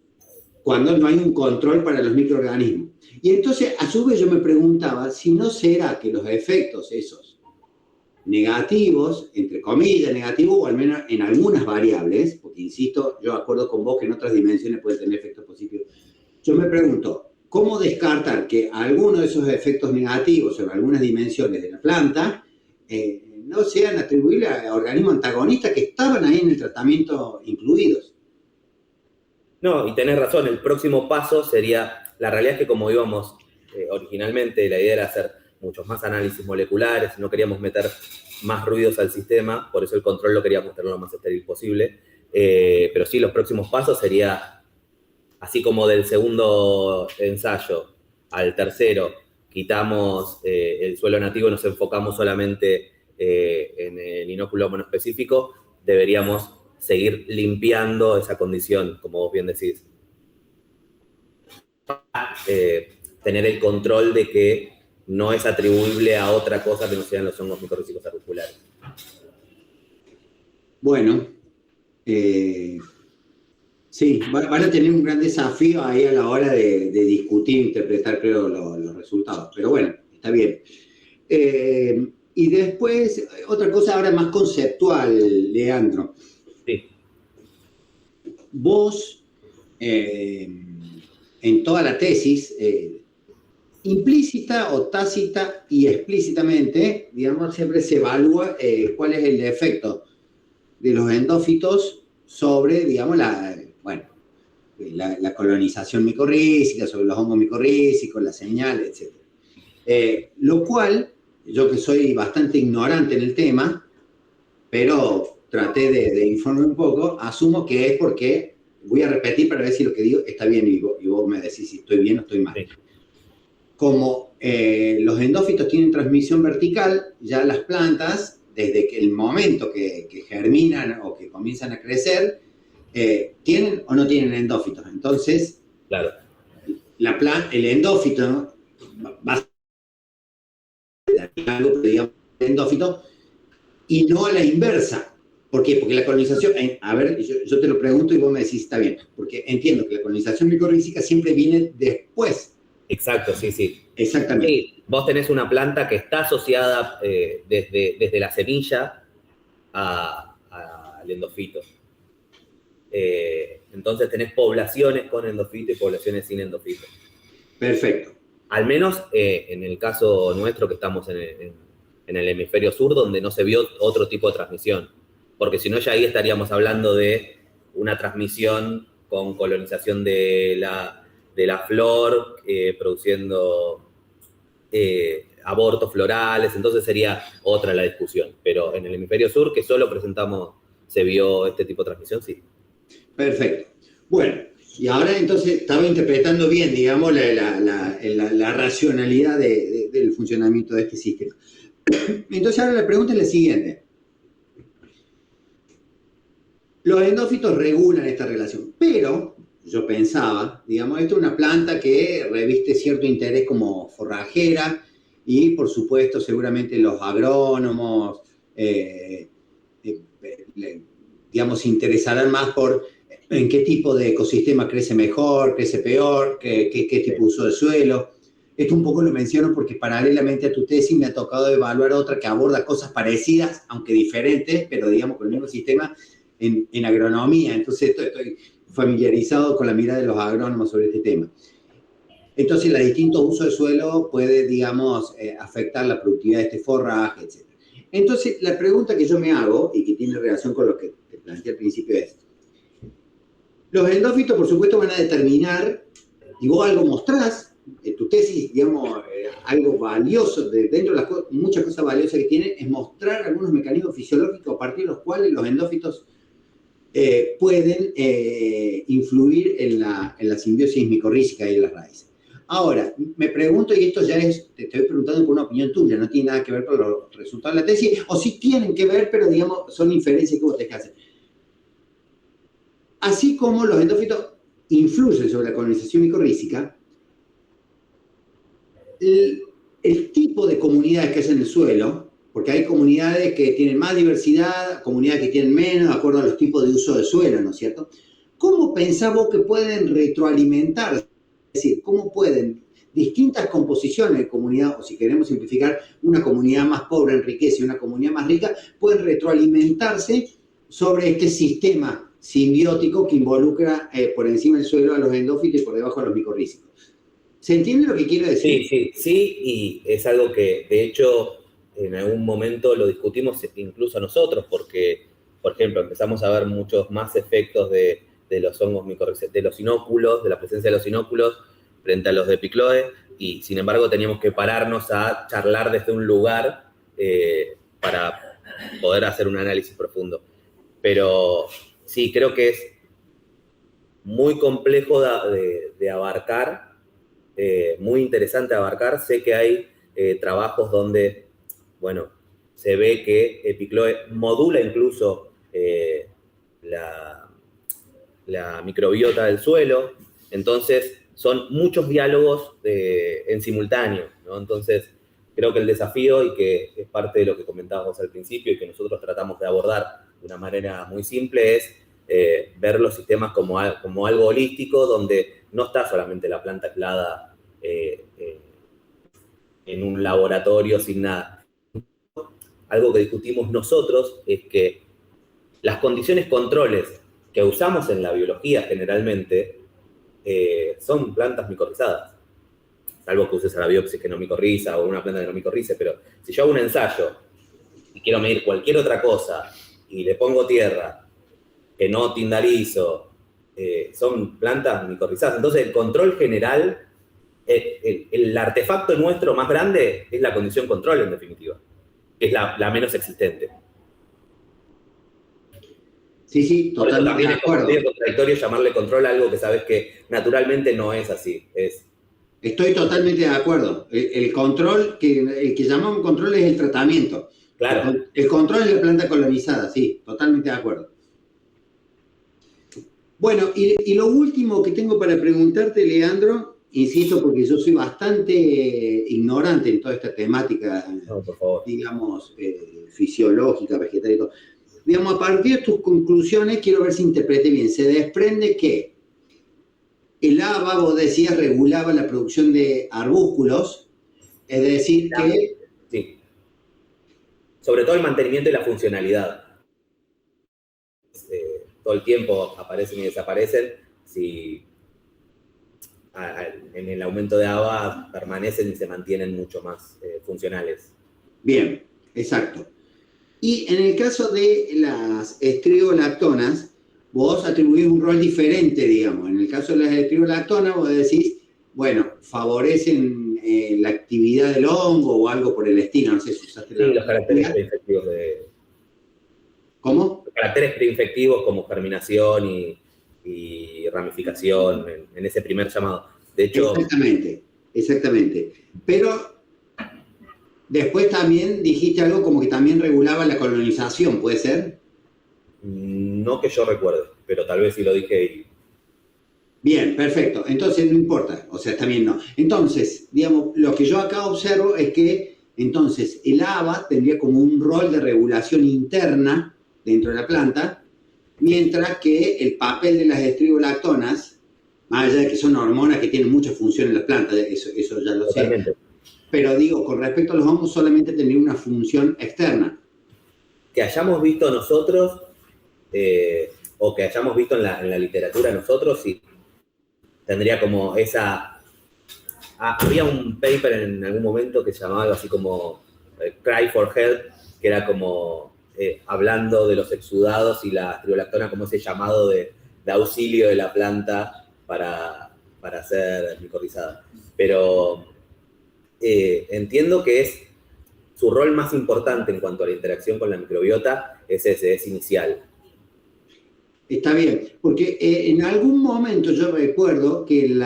Speaker 8: cuando no hay un control para los microorganismos? Y entonces, a su vez, yo me preguntaba si no será que los efectos esos negativos, entre comillas negativos, o al menos en algunas variables, porque insisto, yo acuerdo con vos que en otras dimensiones puede tener efectos positivos. Yo me pregunto, ¿cómo descartar que algunos de esos efectos negativos sobre algunas dimensiones de la planta no sean atribuibles a organismos antagonistas que estaban ahí en el tratamiento incluidos?
Speaker 3: No, y tenés razón, el próximo paso sería, la realidad es que como íbamos originalmente, la idea era hacer muchos más análisis moleculares, no queríamos meter más ruidos al sistema, por eso el control lo queríamos tener lo más estéril posible, pero sí, los próximos pasos sería, así como del segundo ensayo al tercero, quitamos el suelo nativo y nos enfocamos solamente en el inóculo monoespecífico, deberíamos seguir limpiando esa condición, como vos bien decís. Tener el control de que no es atribuible a otra cosa que no sean los hongos micorrízicos arbusculares.
Speaker 8: Bueno, sí, van a tener un gran desafío ahí a la hora de discutir e interpretar, creo, los resultados. Pero bueno, está bien. Y después, otra cosa ahora más conceptual, Leandro.
Speaker 3: Sí.
Speaker 8: Vos, en toda la tesis, implícita o tácita y explícitamente, digamos, siempre se evalúa cuál es el efecto de los endófitos sobre, digamos, la colonización micorrícica, sobre los hongos micorrícicos, las señales, etc. Lo cual, yo que soy bastante ignorante en el tema, pero traté de informarme un poco, asumo que es porque, voy a repetir para ver si lo que digo está bien y vos me decís si estoy bien o estoy mal. Sí. Como los endófitos tienen transmisión vertical, ya las plantas, desde que el momento que germinan o que comienzan a crecer, ¿tienen o no tienen endófitos? Entonces,
Speaker 3: claro,
Speaker 8: el endófito va a ser algo, digamos, endófitos y no a la inversa. ¿Por qué? Porque la colonización, a ver, yo te lo pregunto y vos me decís, está bien, porque entiendo que la colonización micorrízica siempre viene después.
Speaker 3: Exacto, sí, sí.
Speaker 8: Exactamente.
Speaker 3: Sí, vos tenés una planta que está asociada desde la semilla al endofito. Entonces tenés poblaciones con endofito y poblaciones sin endofito.
Speaker 8: Perfecto.
Speaker 3: Al menos en el caso nuestro, que estamos en el hemisferio sur, donde no se vio otro tipo de transmisión. Porque si no, ya ahí estaríamos hablando de una transmisión con colonización de la flor, produciendo abortos florales, entonces sería otra la discusión. Pero en el hemisferio sur, que solo se vio este tipo de transmisión, sí.
Speaker 8: Perfecto. Bueno, y ahora entonces estaba interpretando bien, digamos, la racionalidad del funcionamiento de este sistema. Entonces ahora la pregunta es la siguiente. Los endófitos regulan esta relación, pero yo pensaba, digamos, esto es una planta que reviste cierto interés como forrajera y, por supuesto, seguramente los agrónomos, digamos, se interesarán más por en qué tipo de ecosistema crece mejor, crece peor, qué tipo de uso de suelo. Esto un poco lo menciono porque paralelamente a tu tesis me ha tocado evaluar otra que aborda cosas parecidas, aunque diferentes, pero digamos con el mismo sistema en agronomía. Entonces estoy familiarizado con la mirada de los agrónomos sobre este tema. Entonces, los distintos usos de suelo puede, digamos, afectar la productividad de este forraje, etc. Entonces, la pregunta que yo me hago, y que tiene relación con lo que te planteé al principio, es: los endófitos, por supuesto, van a determinar, y vos algo mostrás, en tu tesis, digamos, algo valioso, dentro de las muchas cosas valiosas que tiene, es mostrar algunos mecanismos fisiológicos a partir de los cuales los endófitos pueden influir en la simbiosis micorrízica y en las raíces. Ahora, me pregunto, y esto ya te estoy preguntando por una opinión tuya, no tiene nada que ver con los resultados de la tesis, o sí tienen que ver, pero digamos, son inferencias que vos tenés que hacer. Así como los endófitos influyen sobre la colonización micorrízica, el tipo de comunidades que hay en el suelo, porque hay comunidades que tienen más diversidad, comunidades que tienen menos, de acuerdo a los tipos de uso del suelo, ¿no es cierto? ¿Cómo pensás vos que pueden retroalimentar? Es decir, ¿cómo pueden distintas composiciones de comunidad, o si queremos simplificar, una comunidad más pobre en riqueza y una comunidad más rica, pueden retroalimentarse sobre este sistema simbiótico que involucra por encima del suelo a los endófitos y por debajo a los micorrízicos? ¿Se entiende lo que quiero decir?
Speaker 3: Sí, y es algo que, de hecho, en algún momento lo discutimos incluso nosotros, porque, por ejemplo, empezamos a ver muchos más efectos de los hongos micorrízicos, de los inóculos, de la presencia de los inóculos frente a los de Epicloe, y sin embargo teníamos que pararnos a charlar desde un lugar para poder hacer un análisis profundo. Pero sí, creo que es muy complejo de abarcar, muy interesante de abarcar. Sé que hay trabajos donde, bueno, se ve que Epicloe modula incluso la microbiota del suelo, entonces son muchos diálogos en simultáneo, ¿no? Entonces creo que el desafío, y que es parte de lo que comentabas vos al principio y que nosotros tratamos de abordar de una manera muy simple, es ver los sistemas como algo holístico, donde no está solamente la planta aislada en un laboratorio sin nada. Algo que discutimos nosotros es que las condiciones controles que usamos en la biología generalmente son plantas micorrizadas, salvo que uses a la biopsia que no micorriza o una planta que no micorrice, pero si yo hago un ensayo y quiero medir cualquier otra cosa y le pongo tierra que no tindarizo, son plantas micorrizadas. Entonces el control general, el artefacto nuestro más grande es la condición control, en definitiva, que es la menos existente.
Speaker 8: Sí, totalmente de acuerdo.
Speaker 3: Es contradictorio llamarle control a algo que sabes que naturalmente no es así.
Speaker 8: Estoy totalmente de acuerdo. El control, el que llamamos control es el tratamiento.
Speaker 3: Claro.
Speaker 8: El control es la planta colonizada, sí, totalmente de acuerdo. Bueno, y lo último que tengo para preguntarte, Leandro, insisto, porque yo soy bastante ignorante en toda esta temática,
Speaker 3: No, por favor.
Speaker 8: digamos, fisiológica, vegetal y todo. Digamos, a partir de tus conclusiones, quiero ver si interpreté bien. Se desprende que el ABA, vos decías, regulaba la producción de arbúsculos, es decir, que...
Speaker 3: Sí. Sobre todo el mantenimiento y la funcionalidad. Todo el tiempo aparecen y desaparecen. Si en el aumento de ABA permanecen y se mantienen mucho más funcionales.
Speaker 8: Bien, exacto. Y en el caso de las estriolactonas, vos atribuís un rol diferente, digamos. En el caso de las estriolactonas, vos decís, bueno, favorecen la actividad del hongo o algo por el estilo. No sé si usaste
Speaker 3: Sí, los caracteres preinfectivos de...
Speaker 8: ¿Cómo?
Speaker 3: Los caracteres preinfectivos como germinación y ramificación en ese primer llamado. De hecho...
Speaker 8: Exactamente. Pero después también dijiste algo como que también regulaba la colonización, ¿puede ser?
Speaker 3: No que yo recuerde, pero tal vez sí lo dije.
Speaker 8: Bien, perfecto. Entonces no importa, o sea, también no. Entonces, digamos, lo que yo acá observo es que entonces el ABA tendría como un rol de regulación interna dentro de la planta, mientras que el papel de las estriolactonas, más allá de que son hormonas que tienen mucha función en las plantas, eso ya lo
Speaker 3: Totalmente.
Speaker 8: sé, pero digo, con respecto a los hongos solamente tendría una función externa.
Speaker 3: Que hayamos visto nosotros, o que hayamos visto en la literatura nosotros, sí. Tendría como esa... había un paper en algún momento que se llamaba algo así como Cry for Help, que era como hablando de los exudados y la estriolactona como ese llamado de auxilio de la planta para ser micorrizada. Pero entiendo que es su rol más importante en cuanto a la interacción con la microbiota es ese, es inicial.
Speaker 8: Está bien, porque en algún momento yo recuerdo que en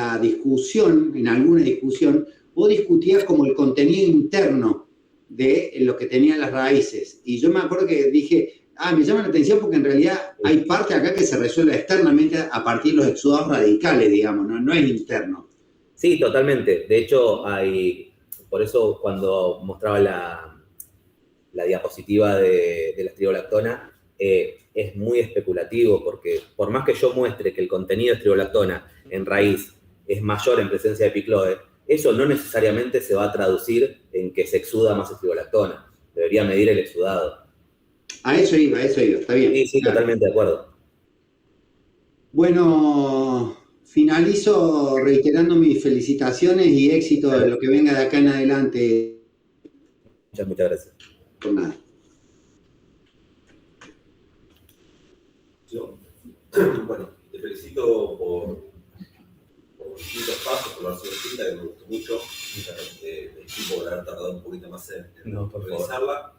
Speaker 8: alguna discusión, vos discutías como el contenido interno de lo que tenían las raíces. Y yo me acuerdo que dije, me llama la atención porque en realidad hay parte acá que se resuelve externamente a partir de los exudados radicales, digamos, no es interno.
Speaker 3: Sí, totalmente. De hecho, por eso cuando mostraba la diapositiva de la estriolactona, es muy especulativo, porque por más que yo muestre que el contenido de estriolactona en raíz es mayor en presencia de epicloe, eso no necesariamente se va a traducir en que se exuda más estriolactona. Debería medir el exudado.
Speaker 8: A eso iba, está bien.
Speaker 3: Sí, claro. Totalmente de acuerdo.
Speaker 8: Bueno, finalizo reiterando mis felicitaciones y éxito de lo que venga de acá en adelante.
Speaker 3: Muchas gracias.
Speaker 8: Por nada.
Speaker 7: Bueno, te felicito por distintos pasos, por la versión distinta, que me gustó mucho. Disculpo por haber tardado un poquito más en realizarla.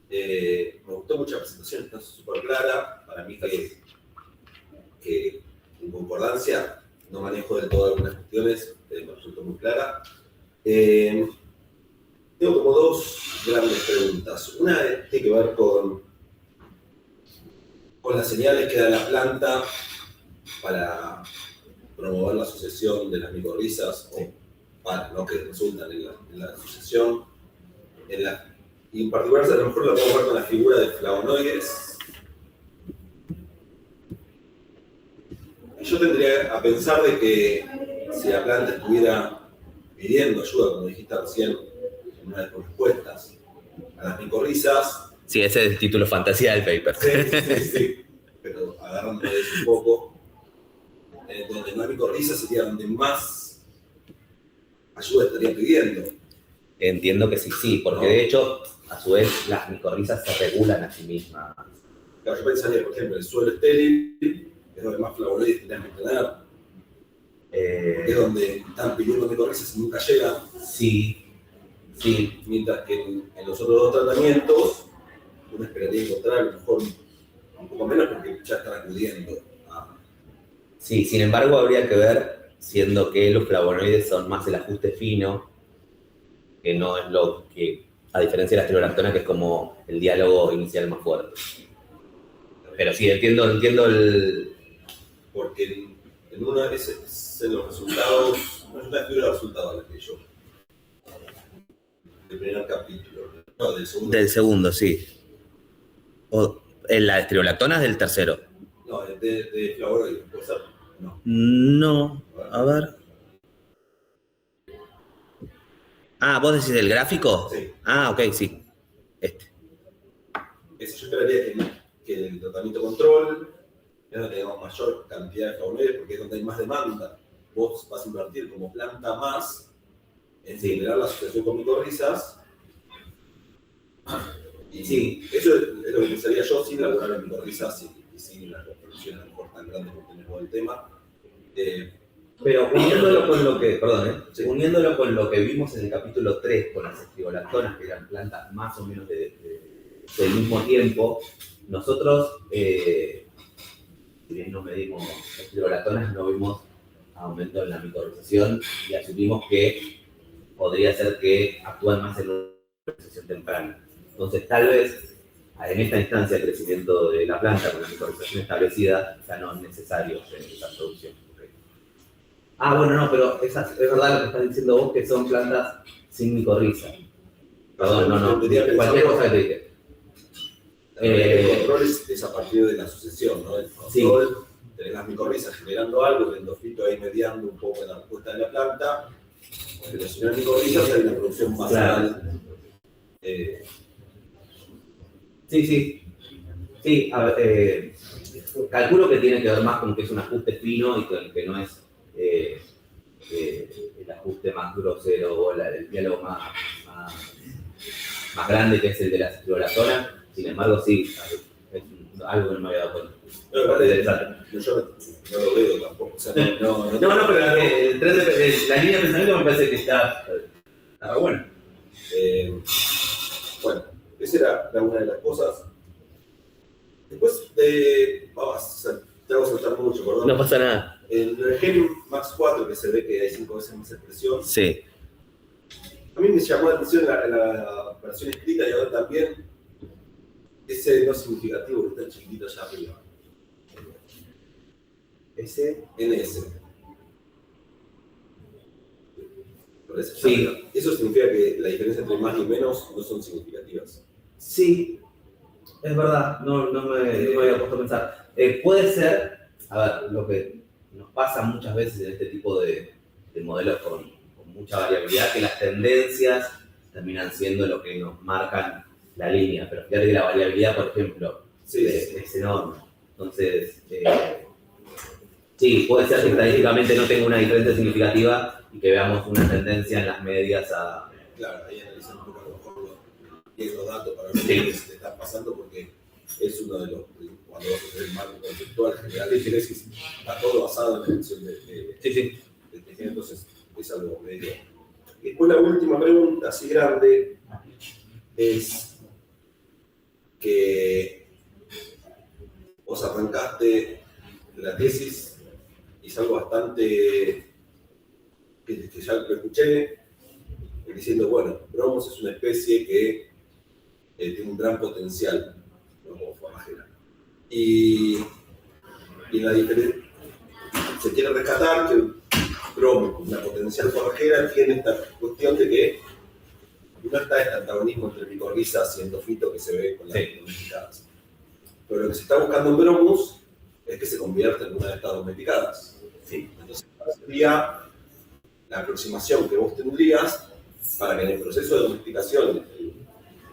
Speaker 7: Me gustó mucho la presentación, está súper clara. Para mí que en concordancia no manejo del todo algunas cuestiones, me resultó muy clara. Tengo como dos grandes preguntas. Una tiene que ver con las señales que da la planta para promover la sucesión de las micorrizas, o para lo que resultan en la sucesión. Y en particular, a lo mejor lo podemos ver con la figura de flavonoides. Yo tendría a pensar de que si la planta estuviera pidiendo ayuda, como dijiste recién en una de tus respuestas, a las micorrizas.
Speaker 3: Sí, ese es el título fantasía del paper.
Speaker 7: Sí. Pero agarrando de eso un poco, donde no hay micorrizas sería donde más ayuda estaría pidiendo.
Speaker 3: Entiendo que sí, porque de hecho, a su vez, las micorrizas se regulan a sí mismas.
Speaker 7: Claro, yo pensaría, por ejemplo, el suelo estéril es donde más flavonoides tendrían que tener. Es donde están pidiendo micorrizas y nunca llegan.
Speaker 3: Sí.
Speaker 7: Mientras que en los otros dos tratamientos, uno esperaría encontrar a lo mejor un poco menos porque ya están acudiendo a...
Speaker 3: Sí, sin embargo, habría que ver, siendo que los flavonoides son más el ajuste fino, que no es lo que, a diferencia de la estriolactona, que es como el diálogo inicial más fuerte. Pero sí, entiendo el...
Speaker 7: Porque en una vez en los resultados, no yo me fui al resultado al que yo. Del primer capítulo. No, del segundo.
Speaker 3: Del segundo, sí. O, ¿en la estriolactona es del tercero?
Speaker 7: No, de flavonoides, puede ser. No.
Speaker 3: No, a ver. Ah, ¿vos decís del gráfico?
Speaker 7: Sí.
Speaker 3: Ah, ok, sí. Este.
Speaker 7: Ese yo esperaría que el tratamiento control ya no tengamos mayor cantidad de flavonoides porque es donde hay más demanda. Vos vas a invertir como planta más en generar la asociación con micorrizas. Y sí, eso es lo que pensaría yo sin laburar en micorrizas y sin las reproducciones a lo mejor tan grandes como tenemos el tema.
Speaker 3: Pero uniéndolo con lo que, perdón, uniéndolo con lo que vimos en el capítulo 3 con las estriolactonas, que eran plantas más o menos del mismo tiempo, nosotros, si bien no medimos estriolactonas, no vimos aumento en la micorrización y asumimos que podría ser que actúan más en una micorrización temprana. Entonces, tal vez en esta instancia de crecimiento de la planta con la micorrización establecida ya no es necesario esa producción. Ah, bueno, no, pero es verdad lo que estás diciendo vos, que son plantas sin micorriza. Perdón, no, cualquier cosa que te dije.
Speaker 7: El control es a partir de la asociación, ¿no? El control, tenés las micorrizas generando algo, el endofito ahí mediando un poco la respuesta de la planta, pero si no hay micorrizas hay una producción más grande.
Speaker 3: Sí, a ver, calculo que tiene que ver más con que es un ajuste fino y con que no es el ajuste más grosero o el diálogo más grande que es el de las estriolactonas. Sin embargo, sí, es algo que no me había dado cuenta.
Speaker 7: Yo no lo veo tampoco. O sea, no,
Speaker 3: pero la línea de pensamiento me parece que está bueno.
Speaker 7: Bueno, esa era una de las cosas. Después, vamos, te hago saltar mucho, perdón.
Speaker 3: No pasa nada.
Speaker 7: En el Gen Max 4, que se ve que hay 5 veces más expresión,
Speaker 3: sí.
Speaker 7: A mí me llamó la atención la versión escrita y ahora también ese no significativo que está chiquitito allá arriba. Ese NS. Sí. Eso significa que la diferencia entre más y menos no son significativas.
Speaker 3: Sí, es verdad, no me había puesto a pensar. Puede ser, a ver, lo que nos pasa muchas veces en este tipo de modelos con mucha variabilidad, que las tendencias terminan siendo lo que nos marcan la línea, pero fíjate que la variabilidad, por ejemplo, es enorme. Entonces, sí, puede ser que estadísticamente no tenga una diferencia significativa y que veamos una tendencia en las medias a...
Speaker 7: Claro, ahí analizando un poco a lo mejor los datos para ver qué te está pasando, porque es uno de los, cuando vas a hacer el marco conceptual general de Génesis, está todo basado en la elección de tejido, entonces es algo medio. Después la última pregunta, así grande, es que vos arrancaste la tesis y es algo bastante, que ya lo escuché, diciendo, bueno, Bromus es una especie que tiene un gran potencial como forrajera. Y la diferencia, se quiere rescatar que Bromus, una potencial forrajera, tiene esta cuestión de que no está este antagonismo entre micorrizas y endofito que se ve con las domesticadas. Pero lo que se está buscando en Bromus es que se convierta en una de estas domesticadas. ¿Sí? Entonces, sería la aproximación que vos tendrías para que en el proceso de domesticación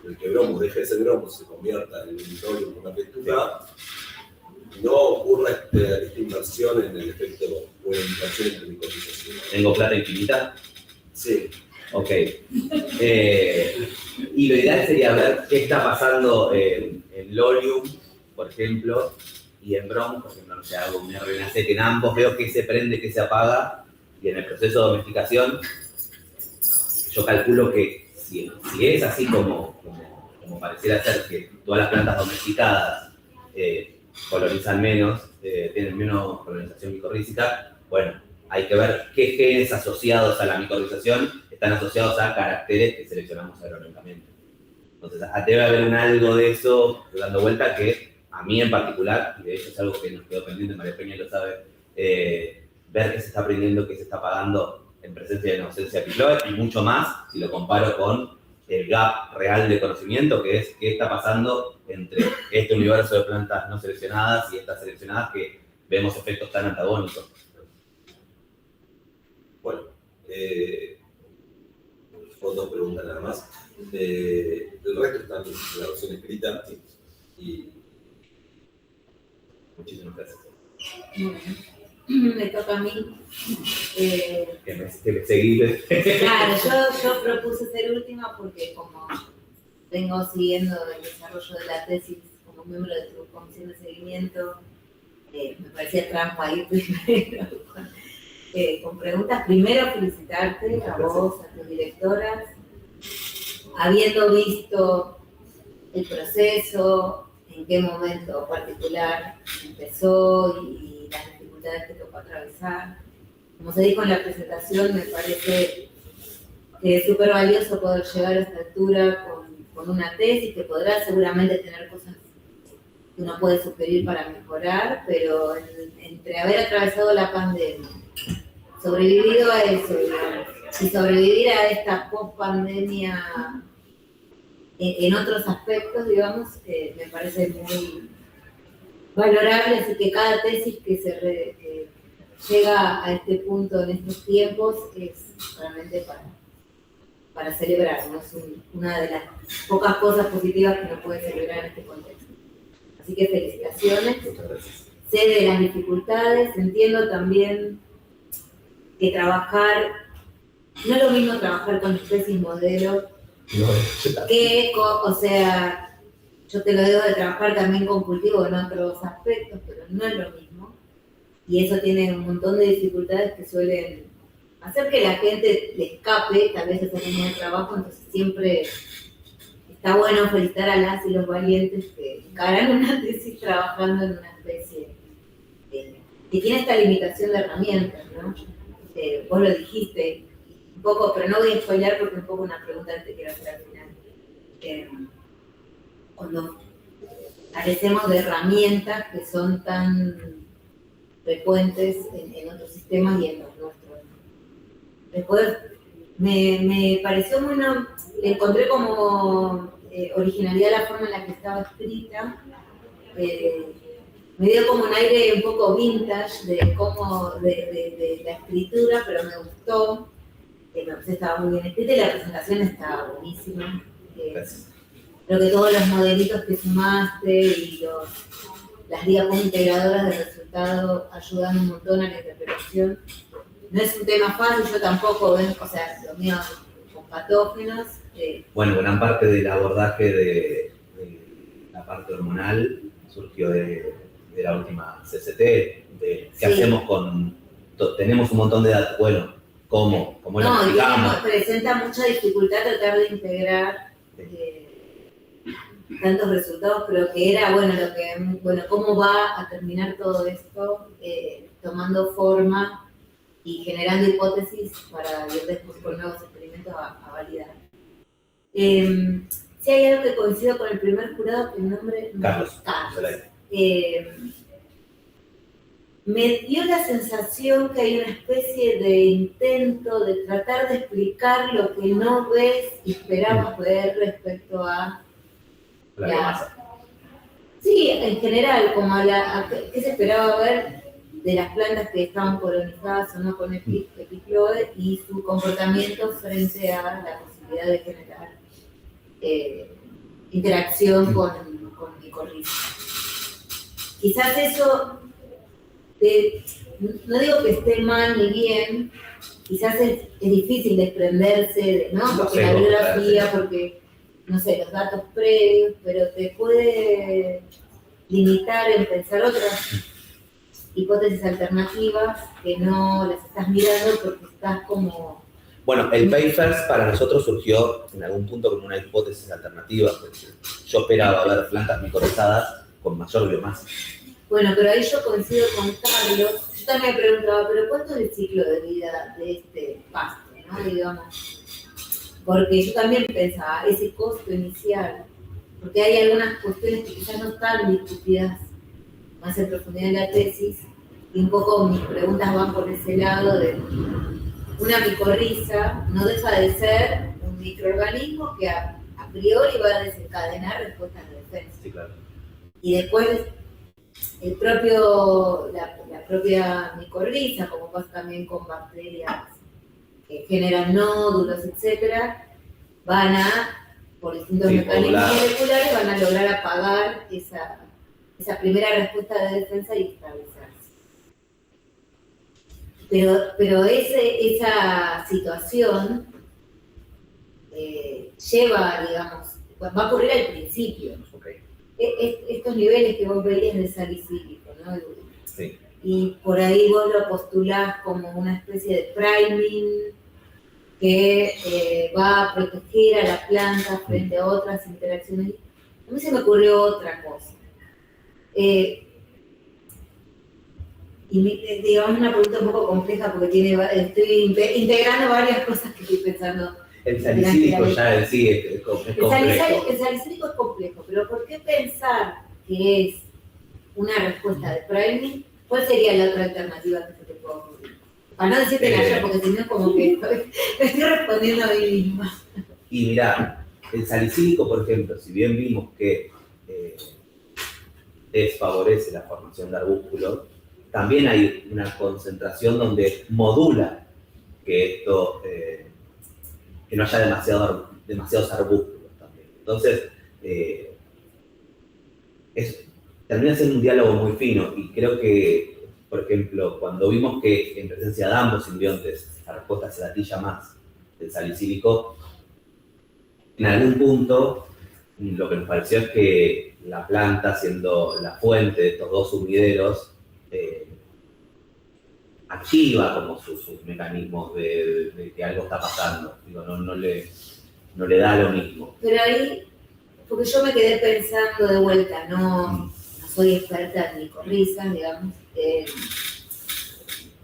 Speaker 7: el que Bromus deje de ser Bromus se convierta en un rollo con una pestuga, no ocurra esta inversión en el efecto o en la inversión entre micorrizas.
Speaker 3: ¿Tengo plata infinita?
Speaker 7: Sí.
Speaker 3: Ok. Y lo ideal sería ver qué está pasando en Lolium, por ejemplo, y en Bromus, por ejemplo, no sé, hago un RNA, que en ambos veo qué se prende, qué se apaga, y en el proceso de domesticación, yo calculo que si es así como pareciera ser que todas las plantas domesticadas colonizan menos, tienen menos colonización micorrícica, bueno, hay que ver qué genes asociados a la micorrización están asociados a caracteres que seleccionamos agronómicamente. Entonces, debe haber un algo de eso dando vuelta que a mí en particular, y de hecho es algo que nos quedó pendiente, María Peña lo sabe, ver qué se está aprendiendo, qué se está pagando, en presencia y en ausencia de Picloe, y mucho más si lo comparo con el gap real de conocimiento, que es qué está pasando entre este universo de plantas no seleccionadas y estas seleccionadas que vemos efectos tan antagónicos.
Speaker 7: Bueno, son 2 preguntas nada más. El resto está en la versión escrita y
Speaker 3: Muchísimas gracias.
Speaker 9: Me toca a mí.
Speaker 3: Que me seguís.
Speaker 9: Claro, yo propuse ser última porque como vengo siguiendo el desarrollo de la tesis como miembro de tu comisión de seguimiento, me parecía trampa ir primero con preguntas. Primero felicitarte a vos, a tus directoras, habiendo visto el proceso, en qué momento particular empezó y las dificultades que tocó atravesar. Como se dijo en la presentación, me parece que es súper valioso poder llegar a esta altura con una tesis que podrá seguramente tener cosas que uno puede sugerir para mejorar, pero entre haber atravesado la pandemia, sobrevivido a eso, digamos, y sobrevivir a esta post-pandemia en otros aspectos, digamos, me parece muy valorable, así que cada tesis que llega a este punto en estos tiempos es realmente para celebrar, ¿no? Es una de las pocas cosas positivas que uno puede celebrar en este contexto. Así que felicitaciones.
Speaker 3: Muchas gracias.
Speaker 9: Sé de las dificultades, entiendo también que no es lo mismo trabajar con especies modelo que, o sea, yo te lo digo de trabajar también con cultivo en otros aspectos, pero no es lo mismo. Y eso tiene un montón de dificultades que suelen hacer que la gente le escape, tal vez esa línea de trabajo, entonces siempre está bueno felicitar a las y los valientes que encaran una tesis trabajando en una especie que tiene esta limitación de herramientas, ¿no? Vos lo dijiste un poco, pero no voy a spoilear porque es un poco una pregunta que te quiero hacer al final. Cuando carecemos de herramientas que son tan frecuentes en otros sistemas y en los nuestros. Después me pareció bueno, le encontré como originalidad la forma en la que estaba escrita. Me dio como un aire un poco vintage de la escritura, pero me gustó. Me parece que estaba muy bien escrita y la presentación estaba buenísima. Creo que todos los modelitos que sumaste y las diapositivas integradoras de resultado ayudan un montón a la interpretación. No es un tema fácil, yo tampoco, o sea, lo mío con patógenos.
Speaker 3: Bueno, gran parte del abordaje de la parte hormonal surgió de la última CCT, de qué hacemos con... Tenemos un montón de datos, bueno, ¿cómo lo explicamos?
Speaker 9: Presenta mucha dificultad tratar de integrar tantos resultados, pero que era, cómo va a terminar todo esto tomando forma y generando hipótesis para ir después con nuevos experimentos a validar. Si hay algo que coincido con el primer jurado, que el nombre
Speaker 3: Carlos.
Speaker 9: Me dio la sensación que hay una especie de intento de tratar de explicar lo que no ves y esperabas ver respecto a sí, en general, como qué se esperaba ver de las plantas que estaban colonizadas o no con Epicloe y su comportamiento frente a la posibilidad de generar interacción con micorrizas. Quizás eso, no digo que esté mal ni bien, quizás es difícil desprenderse, ¿no? Porque la bibliografía, porque, no sé, los datos previos, pero te puede limitar en pensar otras hipótesis alternativas que no las estás mirando porque estás como...
Speaker 3: Bueno, el papers para nosotros surgió en algún punto como una hipótesis alternativa. Yo esperaba ver plantas micorizadas con mayor biomasa.
Speaker 9: Bueno, pero ahí yo coincido con Carlos. Yo también me preguntaba, ¿pero cuánto es el ciclo de vida de este pasto, ¿no? Digamos, porque yo también pensaba, ese costo inicial, porque hay algunas cuestiones que quizás no están discutidas más en profundidad en la tesis, y un poco mis preguntas van por ese lado de una micorriza no deja de ser un microorganismo que a priori va a desencadenar respuestas de defensa.
Speaker 3: Sí, claro.
Speaker 9: Y después la propia micorriza, como pasa también con bacterias que generan nódulos, etcétera, van a, por distintos mecanismos moleculares, van a lograr apagar esa primera respuesta de defensa y estabilizarse. Pero esa situación lleva, digamos, va a ocurrir al principio.
Speaker 3: Okay.
Speaker 9: Estos niveles que vos veías de salicílico, ¿no?
Speaker 3: Sí.
Speaker 9: Y por ahí vos lo postulás como una especie de priming que va a proteger a la planta frente a otras interacciones. A mí se me ocurrió otra cosa. Y digamos una pregunta un poco compleja porque estoy integrando varias cosas que estoy pensando.
Speaker 3: El salicílico ya en sí es complejo.
Speaker 9: El salicílico es complejo, pero ¿por qué pensar que es una respuesta de priming? ¿Cuál sería la otra alternativa que se te pueda ocurrir? Para no decirte la yo, porque si no como que estoy respondiendo a mí misma.
Speaker 3: Y mirá, el salicílico, por ejemplo, si bien vimos que desfavorece la formación de arbúsculos, también hay una concentración donde modula que esto, que no haya demasiados arbúsculos también. Entonces, termina siendo un diálogo muy fino y creo que, por ejemplo, cuando vimos que en presencia de ambos simbiontes la respuesta se latilla más del salicílico, en algún punto lo que nos pareció es que la planta, siendo la fuente de estos dos sumideros, activa como sus mecanismos de que algo está pasando. Digo, no le da lo mismo.
Speaker 9: Pero ahí, porque yo me quedé pensando de vuelta, no soy experta en micorrizas, digamos.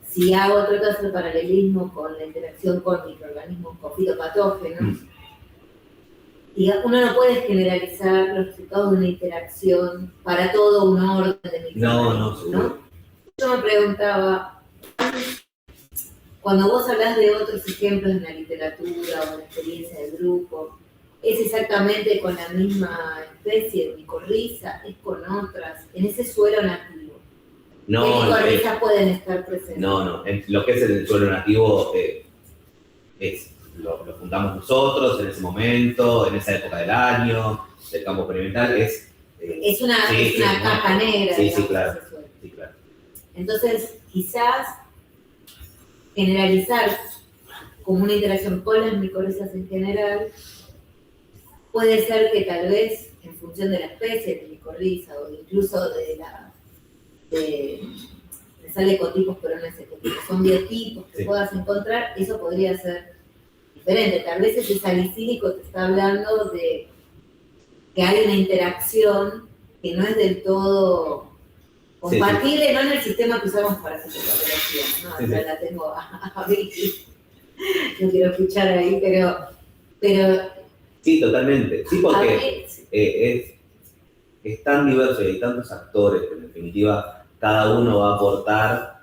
Speaker 9: Si hago otro caso de paralelismo con la interacción con microorganismos fitopatógenos, uno no puede generalizar los resultados de una interacción para todo un orden de microorganismos, ¿no? Yo me preguntaba, cuando vos hablas de otros ejemplos en la literatura o en la experiencia del grupo, ¿es exactamente con la misma especie de micorriza? ¿Es con otras? ¿En ese suelo nativo?
Speaker 3: No,
Speaker 9: ¿Qué micorrizas pueden estar presentes?
Speaker 3: No, lo que es el suelo nativo lo juntamos nosotros en ese momento, en esa época del año, del campo experimental,
Speaker 9: es una caja negra.
Speaker 3: Sí, claro.
Speaker 9: Entonces, quizás generalizar como una interacción con las micorrizas en general, puede ser que tal vez en función de la especie de micorriza o incluso me sale ecotipos pero no es ecotipos, son biotipos que puedas encontrar, eso podría ser diferente. Tal vez ese salicílico te está hablando de que hay una interacción que no es del todo compatible, no en el sistema que usamos para hacer fotografía, ¿no? Acá la tengo a Vicky, no quiero escuchar ahí, pero
Speaker 3: sí, totalmente. Sí, porque es tan diverso y hay tantos actores que en definitiva cada uno va a aportar,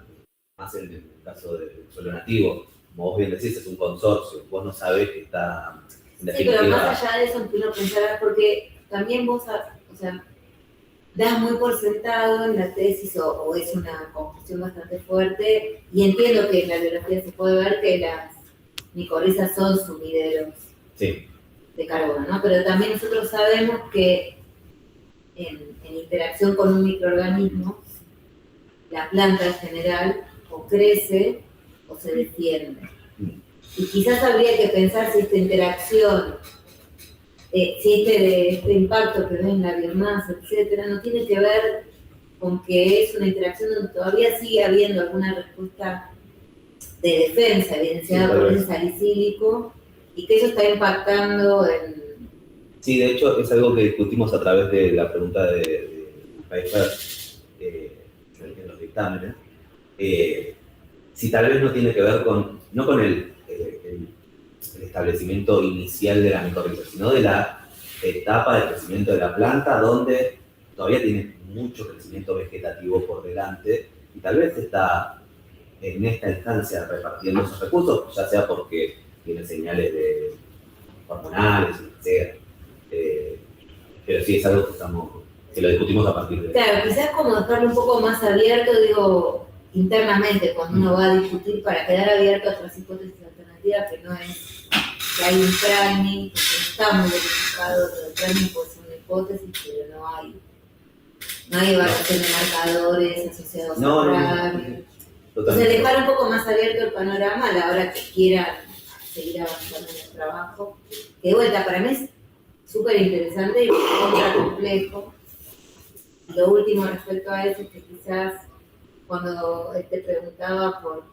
Speaker 3: más en el caso del suelo nativo, como vos bien decís, es un consorcio, vos no sabés que está en definitiva.
Speaker 9: Sí, pero más allá de eso, uno pensará, porque también vos, das muy por sentado en la tesis, o es una conclusión bastante fuerte, y entiendo que en la biología se puede ver que las micorrizas son sumideros de carbono, ¿no? Pero también nosotros sabemos que en interacción con un microorganismo, la planta en general o crece o se defiende. Y quizás habría que pensar si esta interacción, si este impacto que ves en la biomasa, etcétera, no tiene que ver con que es una interacción donde todavía sigue habiendo alguna respuesta de defensa evidenciada por el salicílico y que eso está impactando en...
Speaker 3: Sí, de hecho es algo que discutimos a través de la pregunta de Pfeiffer en los dictámenes. Si tal vez no tiene que ver no con el establecimiento inicial de la micorriza, sino de la etapa de crecimiento de la planta, donde todavía tiene mucho crecimiento vegetativo por delante, y tal vez está en esta instancia repartiendo esos recursos, ya sea porque tiene señales de hormonales, lo que sea. Pero sí es algo que lo discutimos a partir de...
Speaker 9: Claro, quizás como dejarlo un poco más abierto, digo, internamente, cuando uno va a discutir para quedar abierto a otras hipótesis alternativas, que no es que hay un framing, porque no está muy verificado, pero el framing puede ser una hipótesis, pero no hay evaluación de marcadores asociados al framing. Entonces dejar un poco más abierto el panorama a la hora que quieran seguir avanzando en el trabajo. Que de vuelta, para mí es súper interesante y ultra complejo. Lo último respecto a eso es que quizás cuando te preguntaba por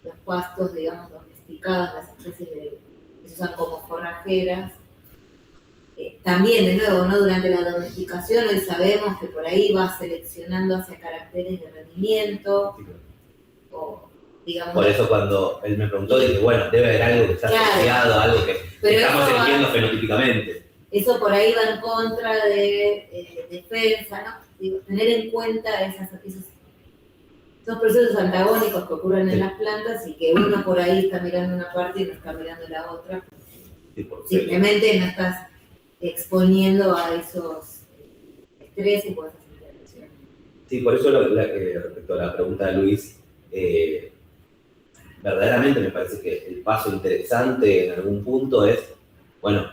Speaker 9: los pastos, digamos, domesticados, las especies que se usan como forrajeras, también, de nuevo, ¿no? Durante la domesticación hoy sabemos que por ahí va seleccionando hacia caracteres de rendimiento, o digamos...
Speaker 3: Por eso cuando él me preguntó, dije, bueno, debe haber algo que está asociado, algo que estamos eligiendo fenotípicamente.
Speaker 9: Eso por ahí va en contra de defensa, ¿no? Digo, tener en cuenta esos procesos antagónicos que ocurren en las plantas y que uno por ahí está mirando una parte y no está mirando la otra. Simplemente no estás exponiendo a esos estrés y por esas interacciones.
Speaker 3: Sí, por eso respecto a la pregunta de Luis, verdaderamente me parece que el paso interesante en algún punto es, bueno,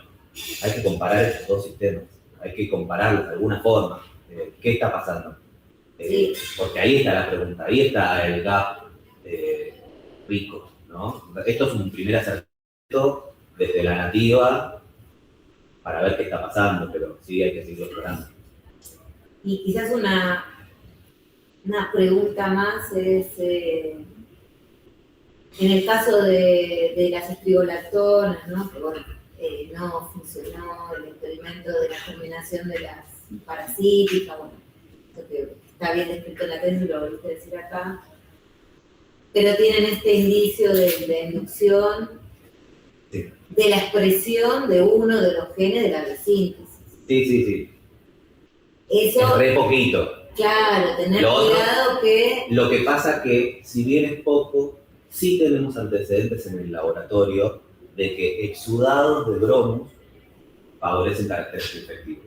Speaker 3: hay que comparar estos dos sistemas, hay que compararlos de alguna forma. ¿Qué está pasando?
Speaker 9: Sí.
Speaker 3: Porque ahí está la pregunta, ahí está el gap rico, ¿no? Esto es un primer acercamiento desde la nativa para ver qué está pasando, pero sí hay que seguir explorando.
Speaker 9: Y quizás una pregunta más es, en el caso de las estrigolactonas, ¿no? Que bueno, no funcionó el experimento de la germinación de las parasíticas, bueno, esto que está bien descrito en la tesis, lo volviste a decir acá, pero tienen este indicio de inducción,
Speaker 3: sí,
Speaker 9: de la expresión de uno de los genes de la biosíntesis.
Speaker 3: Sí.
Speaker 9: Eso,
Speaker 3: es re poquito.
Speaker 9: Claro, tener cuidado que...
Speaker 3: Lo que pasa que, si bien es poco, sí tenemos antecedentes en el laboratorio de que exudados de bromus favorecen caracteres infectivos.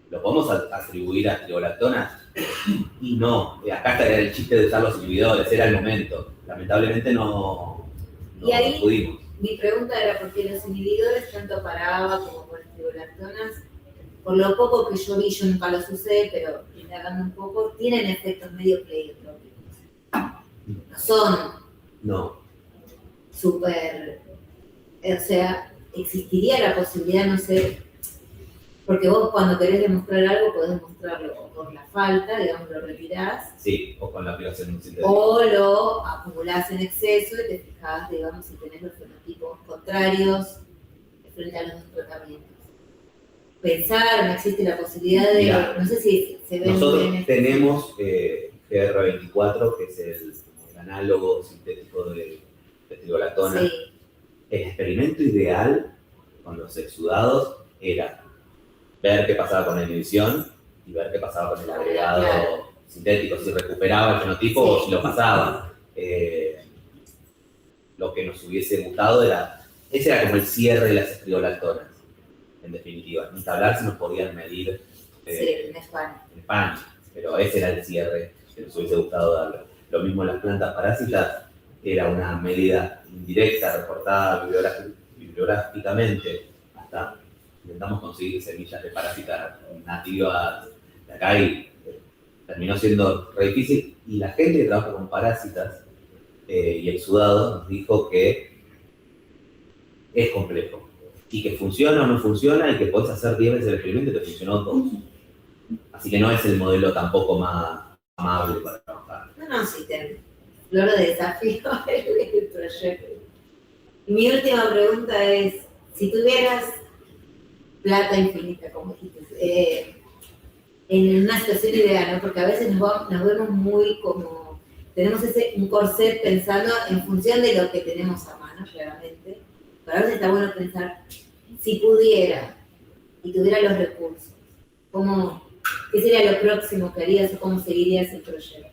Speaker 3: ¿Lo podemos atribuir a estrigolactonas? Y no. Acá era el chiste de usar los inhibidores, era el momento. Lamentablemente no
Speaker 9: ahí,
Speaker 3: pudimos.
Speaker 9: Mi pregunta era porque los inhibidores, tanto para ABA como para estrigolactonas, por lo poco que yo vi, yo nunca los usé, pero indagando un poco, tienen efectos medio pleiotrópicos. No son súper... O sea, existiría la posibilidad, no sé, porque vos cuando querés demostrar algo, podés demostrarlo o por la falta, digamos, lo retirás.
Speaker 3: Sí, o con la aplicación sintética.
Speaker 9: O lo acumulás en exceso y te fijás, digamos, si tenés los fenotipos contrarios frente a los dos tratamientos. Pensar, no existe la posibilidad de... Mirá, no sé si se ve...
Speaker 3: Nosotros tenemos GR24, que es el análogo sintético de estrigolactona.
Speaker 9: Sí.
Speaker 3: El experimento ideal con los exudados era ver qué pasaba con la inhibición y ver qué pasaba con el agregado sintético, si recuperaba el fenotipo o si lo pasaba. Lo que nos hubiese gustado ese era como el cierre de las estrigolactonas, en definitiva. Ni hablar si nos podían medir
Speaker 9: en España.
Speaker 3: Pero ese era el cierre que nos hubiese gustado darle. Lo mismo en las plantas parásitas, era una medida indirecta, reportada bibliográficamente. Hasta intentamos conseguir semillas de parásitas nativas de acá y terminó siendo re difícil. Y la gente que trabaja con parásitas y exudados nos dijo que es complejo y que funciona o no funciona y que podés hacer 10 veces el experimento y te funcionó 2. Así que no es el modelo tampoco más amable para trabajar.
Speaker 9: No, sí, flor de desafío el proyecto. Y mi última pregunta es, si tuvieras plata infinita, como dijiste, en una situación ideal, ¿no? Porque a veces nos vemos muy como, tenemos un corset pensando en función de lo que tenemos a mano, claramente, pero a veces está bueno pensar, si pudiera y tuviera los recursos, ¿qué sería lo próximo que harías o cómo seguirías el proyecto?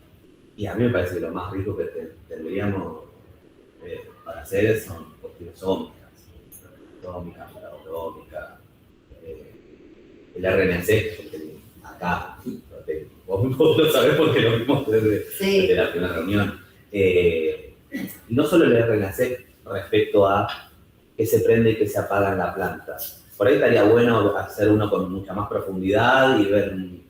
Speaker 3: Y a mí me parece que lo más rico que tendríamos para hacer son cuestiones ómicas, paratómica, el RNC, porque acá, vos lo sabés porque lo vimos desde la primera reunión. No solo el RNC respecto a qué se prende y qué se apaga en la planta. Por ahí estaría bueno hacer uno con mucha más profundidad y ver un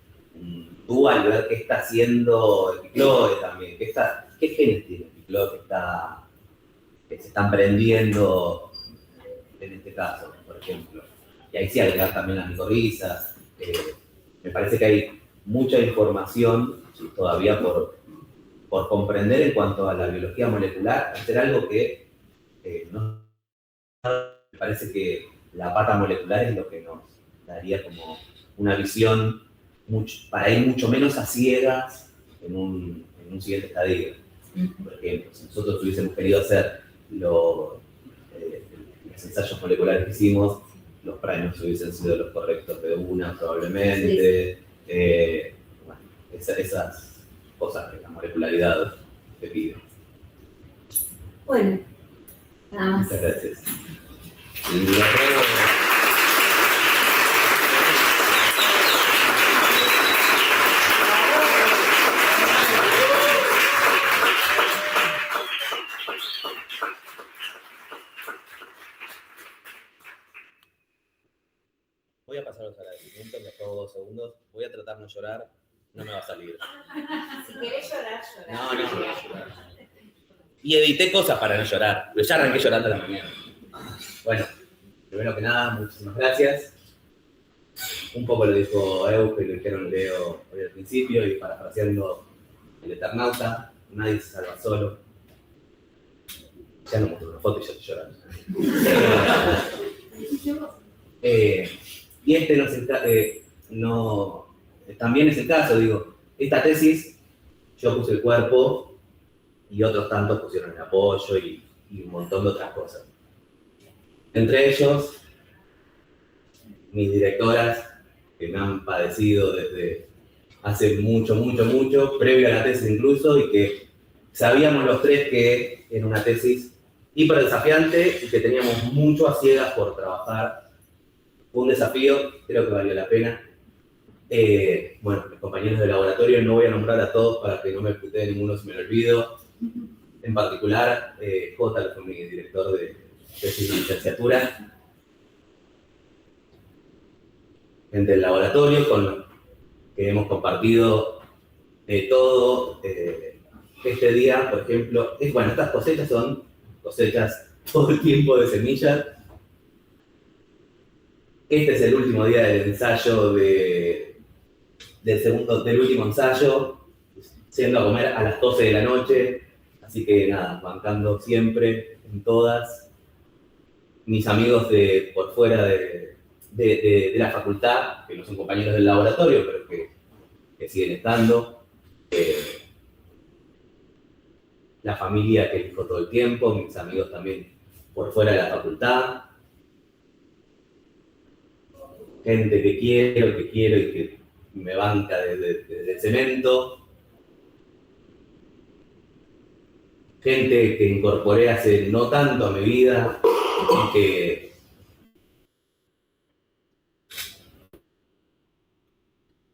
Speaker 3: dual, ver qué está haciendo el picloe también, qué genes tiene el picloe que se están prendiendo en este caso, por ejemplo. Y ahí sí agregar también la micorriza. Me parece que hay mucha información todavía por comprender en cuanto a la biología molecular, hacer algo que no me parece que la pata molecular es lo que nos daría como una visión para ir mucho menos a ciegas en un siguiente estadio. Por ejemplo, si nosotros hubiésemos querido hacer los ensayos moleculares que hicimos, los primers hubiesen sido los correctos de una probablemente. Bueno, esas cosas de la molecularidad te pido.
Speaker 9: Bueno, nada más.
Speaker 3: Muchas gracias. Voy a pasar los agradecimientos, les robo 2 segundos. Voy a tratar de no llorar, no me va a salir.
Speaker 9: Si querés llorar, llorar.
Speaker 3: No, no voy a llorar. Y edité cosas para no llorar, pero ya arranqué llorando a la mañana. Bueno, primero que nada, muchísimas gracias. Un poco lo dijo Eus, que lo dijeron Leo hoy al principio, y parafraseando el Eternauta, nadie se salva solo. Ya no muestro una foto y ya estoy llorando. Y este también es el caso, digo, esta tesis, yo puse el cuerpo y otros tantos pusieron el apoyo y un montón de otras cosas. Entre ellos, mis directoras, que me han padecido desde hace mucho, previo a la tesis incluso, y que sabíamos los tres que era una tesis hiper desafiante y que teníamos mucho a ciegas por trabajar. Fue un desafío, creo que valió la pena. Bueno, mis compañeros de laboratorio, no voy a nombrar a todos para que no me putee ninguno si me lo olvido. En particular, Jota, que fue mi director de tesis de licenciatura. Gente del laboratorio con los que hemos compartido todo. Este día, por ejemplo, bueno, estas cosechas son cosechas todo el tiempo de semillas. Este es el último día del ensayo del último ensayo, yendo a comer a las 12 de la noche, así que nada, bancando siempre, en todas. Mis amigos por fuera de la facultad, que no son compañeros del laboratorio, pero que siguen estando. La familia que elijo todo el tiempo, mis amigos también por fuera de la facultad. Gente que quiero y que me banca desde el cemento. Gente que incorporé hace no tanto a mi vida y que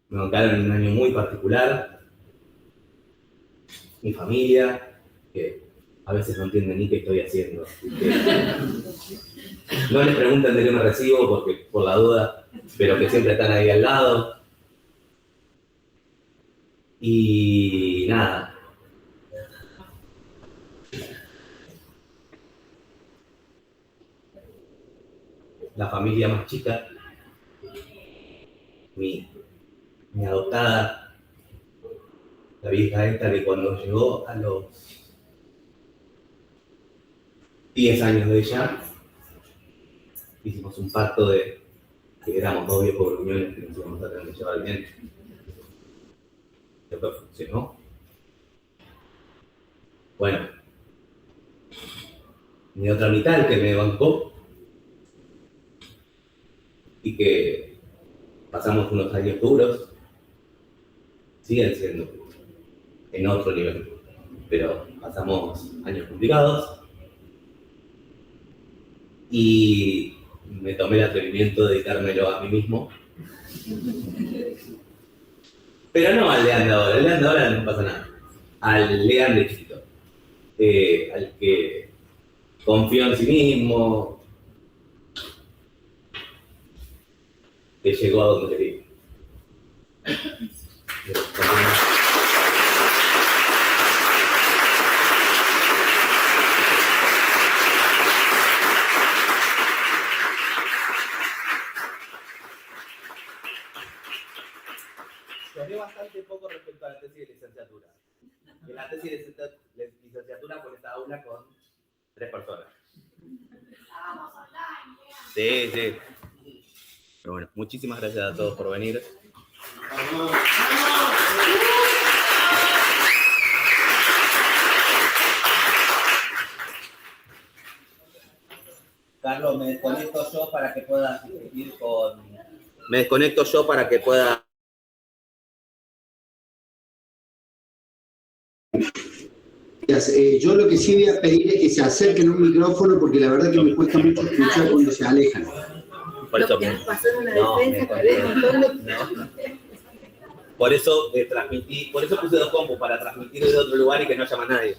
Speaker 3: me bancaron en un año muy particular. Mi familia, que a veces no entienden ni qué estoy haciendo. No les preguntan de qué me recibo porque por la duda, pero que siempre están ahí al lado. Y nada. La familia más chica, mi adoptada, la vieja esta que cuando llegó a los 10 años de ella, hicimos un pacto de que éramos novios por uniones que nos íbamos a tener que llevar bien. Después funcionó. Bueno, mi otra mitad, el que me bancó, y que pasamos unos años duros, siguen siendo en otro nivel. Pero pasamos años complicados y me tomé el atrevimiento de dedicármelo a mí mismo. Pero no al Lean de ahora, el Lean de ahora no pasa nada. Al Lean de chiquito. Al que confió en sí mismo, que llegó a donde quería. Lloré bastante poco respecto a la tesis de licenciatura. En la tesis de licenciatura por esta aula con 3 personas. Sí, sí. Pero bueno, muchísimas gracias a todos por venir. Carlos, me desconecto yo para que pueda discutir con... Me desconecto yo para que pueda...
Speaker 8: Yo lo que sí voy a pedir es que se acerquen a un micrófono porque la verdad que me cuesta mucho escuchar cuando se alejan.
Speaker 3: Por eso, por eso transmití, por eso puse 2 combos, para transmitir desde otro lugar y que no haya más nadie.